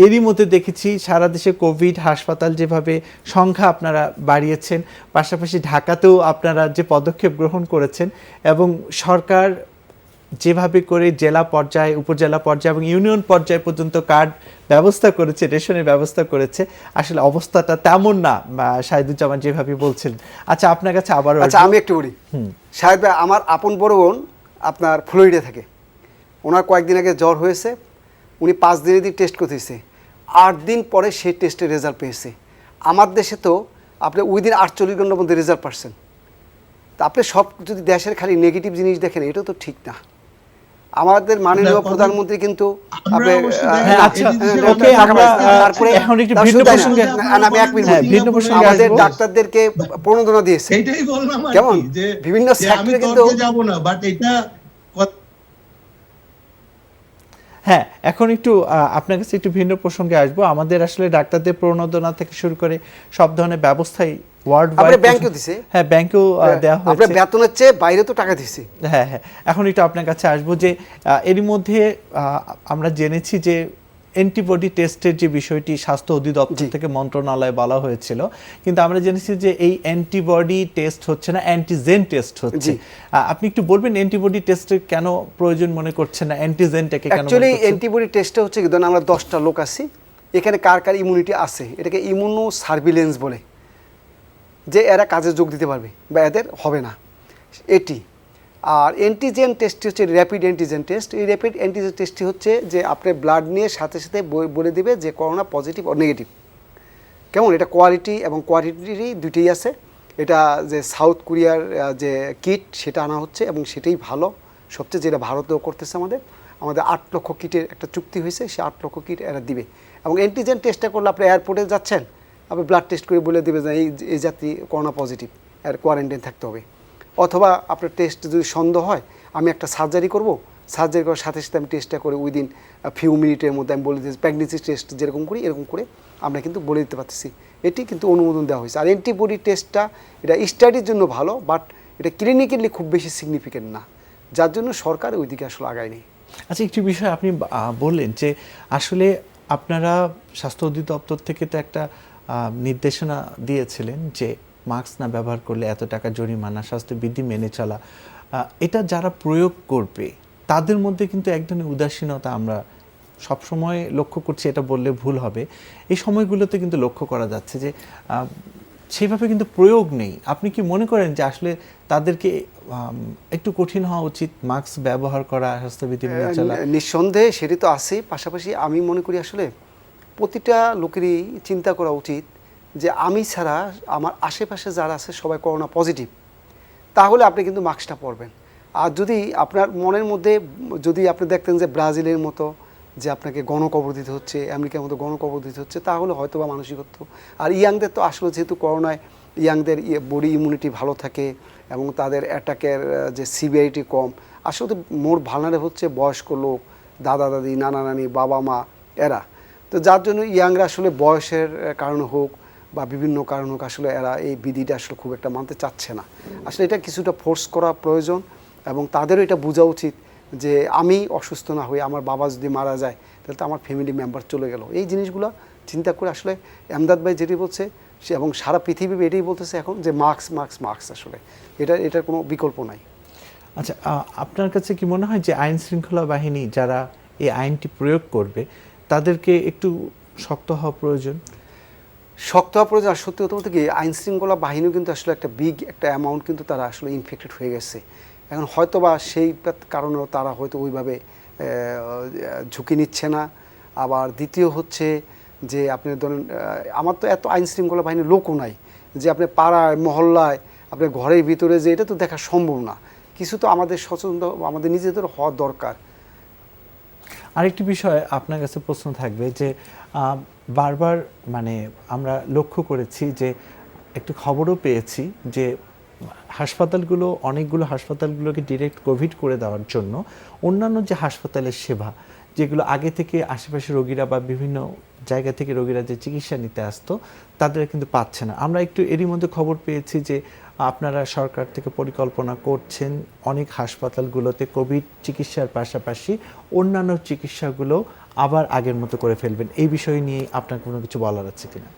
এরই মধ্যে দেখেছি সারা দেশে কোভিড হাসপাতাল যেভাবে সংখ্যা আপনারা বাড়িয়েছেন, পাশাপাশি ঢাকাতেও আপনারা যে পদক্ষেপ গ্রহণ করেছেন, এবং সরকার যেভাবে করে জেলা পর্যায়ে, উপজেলা পর্যায়ে এবং ইউনিয়ন পর্যায়ে পর্যন্ত কার্ড ব্যবস্থা করেছে, রেশনের ব্যবস্থা করেছে, আসলে অবস্থাটা তেমন না শাহিদুজ্জামান যেভাবে বলছেন। আচ্ছা, আপনার কাছে আবারও আচ্ছা, আমি একটু বলি। শাহেদ ভাই, আমার আপন বড় বোন আপনার ফ্লোরিডা থাকে। ওনার কয়েকদিন আগে জ্বর হয়েছে, উনি 5 দিনের দিন টেস্ট করতেছে, 8 দিন পরে সেই টেস্টের রেজাল্ট পেয়েছে। আমার দেশে তো আপনি উইদিন 48 ঘন্টার মধ্যে রেজাল্ট পাচ্ছেন। তা আপনি সব যদি দেশের খালি নেগেটিভ জিনিস দেখেন, এটা তো ঠিক না। আমাদের মাননীয় প্রধানমন্ত্রী কিন্তু আমরা অবশ্যই দেখেন, হ্যাঁ, আচ্ছা, এডিজি ওকে, সাহেব, আমরা তারপরে এখন একটু তার ভিন্ন শুধু তাই না, প্রসঙ্গে আমি এক মিনিট হ্যাঁ, বলি। ভিন্ন প্রসঙ্গে আমাদের আসবো। ডাক্তারদেরকে প্রণোদনা দিয়েছে। এইটাই বললাম আর কেমন? কি, যে বিভিন্ন যে আমি সেক্টরে কিন্তু- তর্কে যাব না, বাট এটা হ্যাঁ, এখন একটু আপনার কাছে একটু ভিন্ন প্রসঙ্গে আসবো। আমাদের আসলে ডাক্তারদের প্রণোদনা থেকে শুরু করে সব ধরনের ব্যবস্থাই ওয়ার্ল্ড আপনি ব্যাংকেও দিছে। হ্যাঁ, ব্যাংকেও দেওয়া আপনার হয়েছে। বেতনের চেয়ে বাইরে তো টাকা দিছে। হ্যাঁ হ্যাঁ, এখন একটু আপনার কাছে আসবো যে এরই মধ্যে আমরা জেনেছি যে অ্যান্টিবডি টেস্টের যে বিষয়টি স্বাস্থ্য অধিদপ্তর জি। থেকে মন্ত্রণালয়ে বলা হয়েছিল, কিন্তু আমরা জেনেছি যে এই অ্যান্টিবডি টেস্ট হচ্ছে না, অ্যান্টিজেন টেস্ট হচ্ছে। জি। আপনি একটু বলবেন অ্যান্টিবডি টেস্টের কেন প্রয়োজন মনে করছেন না, অ্যান্টিজেনটাকে কেন মনে অ্যাকচুয়ালি করছেন? অ্যান্টিবডি টেস্টটা হচ্ছে কি, ধরুন আমরা 10টা লোক আছি, এখানে কার কার ইমিউনিটি আছে, এটাকে ইমিউনো সার্ভিলেন্স বলে, যে এরা কাজে যোগ দিতে পারবে বা এদের হবে না, এটি। আর অ্যান্টিজেন টেস্টটি হচ্ছে র্যাপিড অ্যান্টিজেন টেস্ট। এই র্যাপিড অ্যান্টিজেন টেস্টটি হচ্ছে যে আপনি ব্লাড নিয়ে সাথে সাথে বলে দেবে যে করোনা পজিটিভ ও নেগেটিভ। কেমন? এটা কোয়ালিটি এবং কোয়ান্টিটি দুইটাই আছে। এটা যে সাউথ কোরিয়ার যে কিট, সেটা আনা হচ্ছে এবং সেটাই ভালো সবচেয়ে, যেটা ভারতেও করতেছে। আমাদের 8 লক্ষ কিটের একটা চুক্তি হয়েছে, সে 8 লক্ষ কিট এরা দিবে। এবং অ্যান্টিজেন টেস্টটা করলে আপনি এয়ারপোর্টে যাচ্ছেন, আপনি ব্লাড টেস্ট করে বলে দেবে যে এই যাত্রী করোনা পজিটিভ, এর কোয়ারেন্টাইন থাকতে হবে। অথবা আপনার টেস্ট যদি সন্দেহ হয়, আমি একটা সার্জারি করব, সার্জারি করার সাথে সাথে আমি টেস্টটা করে উইদিন ফিউ মিনিটের মধ্যে আমি বলে দিচ্ছি, প্রেগনেন্সি টেস্ট যেরকম করি এরকম করে আমরা কিন্তু বলে দিতে পারতেছি। এটি কিন্তু অনুমোদন দেওয়া হয়েছে। আর অ্যান্টিবডি টেস্টটা এটা স্টাডির জন্য ভালো, বাট এটা ক্লিনিক্যালি খুব বেশি সিগনিফিকেন্ট না, যার জন্য সরকার ওইদিকে আসলে আগায় নেই। আচ্ছা, একটি বিষয় আপনি বললেন যে আসলে আপনারা স্বাস্থ্য অধিদপ্তর থেকে তো একটা নির্দেশনা দিয়েছিলেন যে মাস্ক না ব্যবহার করলে এত টাকা জরিমানা, স্বাস্থ্যবিধি মেনে চলা। এটা যারা প্রয়োগ করবে তাদের মধ্যে কিন্তু এক ধরনের উদাসীনতা আমরা সবসময় লক্ষ্য করছি, এটা বললে ভুল হবে। এই সময়গুলোতে কিন্তু লক্ষ্য করা যাচ্ছে যে সেইভাবে কিন্তু প্রয়োগ নেই। আপনি কি মনে করেন যে আসলে তাদেরকে একটু কঠিন হওয়া উচিত, মাস্ক ব্যবহার করা, স্বাস্থ্যবিধি মেনে চলা? নিঃসন্দেহে সেটি তো আছেই। পাশাপাশি আমি মনে করি আসলে প্রতিটা লোকেরই চিন্তা করা উচিত যে আমি ছাড়া আমার আশেপাশে যারা আছে সবাই করোনা পজিটিভ, তাহলে আপনি কিন্তু মাস্কটা পরবেন। আর যদি আপনার মনের মধ্যে যদি আপনি দেখতেন যে ব্রাজিলের মতো যে আপনাকে গণকবর দিতে হচ্ছে, আমেরিকার মতো গণকবর দিতে হচ্ছে, তাহলে হয়তো বা মানসিকত্ব। আর ইয়াংদের তো আসলে যেহেতু করোনায় ইয়াংদের বডি ইমিউনিটি ভালো থাকে এবং তাদের অ্যাটাকের যে সিভিয়ারিটি কম, আসলে তো মোর ভালনারেবল হচ্ছে বয়স্ক লোক, দাদা দাদি, নানা নানি, বাবা মা, এরা। তো যার জন্য ইয়াংরা আসলে বয়সের কারণে হোক বা বিভিন্ন কারণ হোক, আসলে এরা এই বিধিটা আসলে খুব একটা মানতে চাচ্ছে না। আসলে এটা কিছুটা ফোর্স করা প্রয়োজন এবং তাদেরও এটা বোঝা উচিত যে আমি অসুস্থ না হয়ে আমার বাবা যদি মারা যায় তাহলে তো আমার ফ্যামিলি মেম্বার চলে গেল। এই জিনিসগুলো চিন্তা করে আসলে এমদাদ ভাই যেটি বলছে সে এবং সারা পৃথিবী এটাই বলতেছে এখন যে মাস্ক আসলে এটার কোনো বিকল্প নাই। আচ্ছা, আপনার কাছে কি মনে হয় যে আইন শৃঙ্খলা বাহিনী যারা এই আইনটি প্রয়োগ করবে তাদেরকে একটু শক্ত হওয়া প্রয়োজন? শক্ত হওয়া প্রয়োজন। আর সত্যি কথা বলতে কি আইন শৃঙ্খলা বাহিনীও কিন্তু আসলে একটা অ্যামাউন্ট কিন্তু তারা আসলে ইনফেক্টেড হয়ে গেছে। এখন হয়তো বা সেই কারণেও তারা হয়তো ওইভাবে ঝুঁকি নিচ্ছে না। আবার দ্বিতীয় হচ্ছে যে আপনি ধরেন আমার তো এত আইন শৃঙ্খলা বাহিনীর লোকও নাই যে আপনি পাড়ায় মহল্লায় আপনার ঘরের ভিতরে যে এটা তো দেখা সম্ভব না। কিছু তো আমাদের সচেতন আমাদের নিজেদের হওয়া দরকার। আরেকটি বিষয় আপনার কাছে প্রশ্ন থাকবে যে বারবার মানে আমরা লক্ষ্য করেছি যে একটু খবরও পেয়েছি যে অনেকগুলো হাসপাতালগুলোকে ডিরেক্ট কোভিড করে দেওয়ার জন্য অন্যান্য যে হাসপাতালের সেবা যেগুলো আগে থেকে আশেপাশে রোগীরা বা বিভিন্ন জায়গা থেকে রোগীরা যে চিকিৎসা নিতে আসতো তাদের কিন্তু পাচ্ছে না। আমরা একটু এরই মধ্যে খবর পেয়েছি যে আপনারা সরকার থেকে পরিকল্পনা করছেন অনেক হাসপাতালগুলোতে কোভিড চিকিৎসার পাশাপাশি অন্যান্য চিকিৎসাগুলো আবার আগের মতো করে ফেলবেন। এই বিষয় নিয়ে আপনার কোনো কিছু বলার আছে কিনা?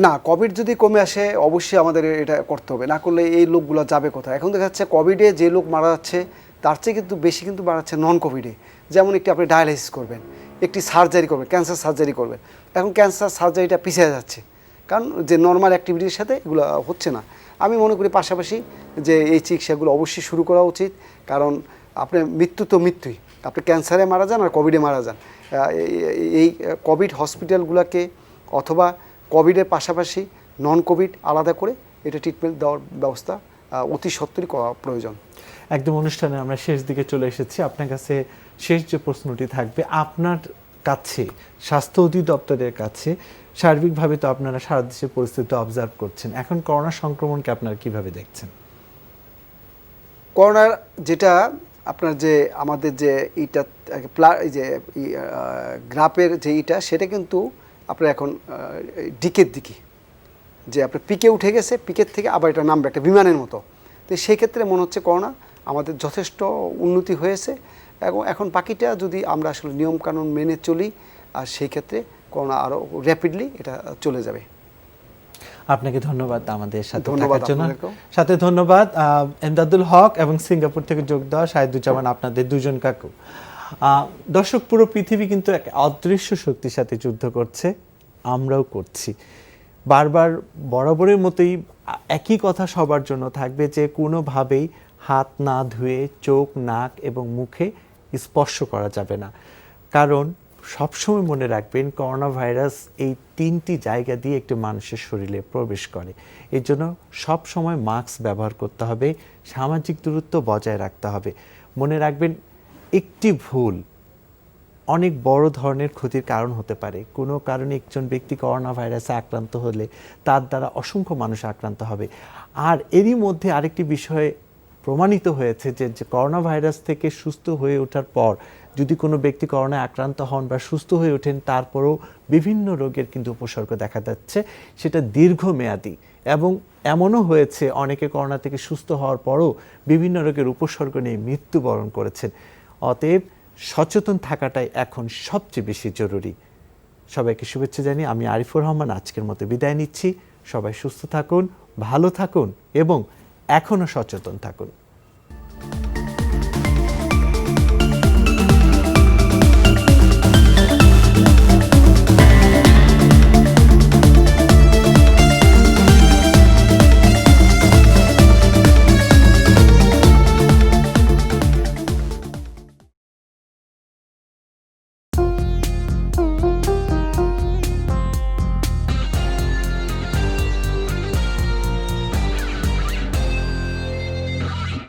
না, কোভিড যদি কমে আসে অবশ্যই আমাদের এটা করতে হবে, না করলে এই লোকগুলো যাবে কোথায়? এখন দেখা যাচ্ছে কোভিডে যে লোক মারা যাচ্ছে তার চেয়ে কিন্তু বেশি কিন্তু মারা যাচ্ছে নন কোভিডে। যেমন একটি আপনি ডায়ালাইসিস করবেন, একটি সার্জারি করবেন, ক্যান্সার সার্জারি করবেন, এখন ক্যান্সার সার্জারিটা পিছিয়ে যাচ্ছে কারণ যে নর্মাল অ্যাক্টিভিটির সাথে এগুলো হচ্ছে না। আমি মনে করি পাশাপাশি যে এই চিকিৎসাগুলো অবশ্যই শুরু করা উচিত, কারণ আপনার মৃত্যু তো মৃত্যুই, আপনি ক্যান্সারে মারা যান আর কোভিডে মারা যান। এই কোভিড হসপিটালগুলোকে অথবা কোভিডের পাশাপাশি নন কোভিড আলাদা করে এটা ট্রিটমেন্ট দেওয়ার ব্যবস্থা অতি সত্বরই করা প্রয়োজন। একদম অনুষ্ঠানে আমরা শেষ দিকে চলে এসেছি। আপনার কাছে শেষ যে প্রশ্নটি থাকবে, আপনার কাছে স্বাস্থ্য অধিদপ্তরের কাছে সার্বিকভাবে তো আপনারা সারা দেশের পরিস্থিতি অবজার্ভ করছেন, এখন করোনা সংক্রমণকে আপনারা কিভাবে দেখছেন? করোনার যেটা আপনার যে আমাদের যে এইটা এই যে গ্রাফের যে এইটা সেটা কিন্তু আপনার এখন ডিকের দিকে যে আপনার পিকে উঠে গেছে, পিকের থেকে আবার এটা নামবে একটা বিমানের মতো। তো সেই ক্ষেত্রে মনে হচ্ছে করোনা আমাদের যথেষ্ট উন্নতি হয়েছে এবং এখন বাকিটা যদি আমরা আসলে নিয়মকানুন মেনে চলি আর সেই ক্ষেত্রে করোনা আরও র্যাপিডলি এটা চলে যাবে। আপনাকে ধন্যবাদ আমাদের সাথে ধন্যবাদ থাকার জন্য। আপনাদেরকেও। সাথে ধন্যবাদ এমদাদুল হক এবং সিঙ্গাপুর থেকে যোগ দেওয়া শাহিদুজ্জামান, আপনাদের দুজন কাকু। দর্শক, পুরো পৃথিবী কিন্তু এক অদৃশ্য শক্তির সাথে যুদ্ধ করছে, আমরাও করছি। বারবার বরাবরের মতোই একই কথা সবার জন্য থাকবে যে কোনোভাবেই হাত না ধুয়ে চোখ, নাক এবং মুখে স্পর্শ করা যাবে না। কারণ সবসময় মনে রাখবেন করোনা ভাইরাস এই 3টি জায়গা দিয়ে একটি মানুষের শরীরে প্রবেশ করে। এর জন্য সবসময় মাস্ক ব্যবহার করতে হবে, সামাজিক দূরত্ব বজায় রাখতে হবে। মনে রাখবেন একটি ভুল অনেক বড় ধরনের ক্ষতির কারণ হতে পারে। কোনো কারণে একজন ব্যক্তি করোনা ভাইরাসে আক্রান্ত হলে তার দ্বারা অসংখ্য মানুষ আক্রান্ত হবে। আর এরই মধ্যে আরেকটি বিষয় প্রমাণিত হয়েছে যে করোনা ভাইরাস থেকে সুস্থ হয়ে ওঠার পর যদি কোনো ব্যক্তি করোনায় আক্রান্ত হন বা সুস্থ হয়ে ওঠেন তারপরেও বিভিন্ন রোগের কিন্তু উপসর্গ দেখা যাচ্ছে, সেটা দীর্ঘমেয়াদী। এবং এমনও হয়েছে অনেকে করোনা থেকে সুস্থ হওয়ার পরও বিভিন্ন রোগের উপসর্গ নিয়ে মৃত্যুবরণ করেছেন। অতএব সচেতন থাকাটাই এখন সবচেয়ে বেশি জরুরি। সবাইকে শুভেচ্ছা জানিয়ে আমি আরিফুর রহমান আজকের মতো বিদায় নিচ্ছি। সবাই সুস্থ থাকুন, ভালো থাকুন এবং এখনও সচেতন থাকুন।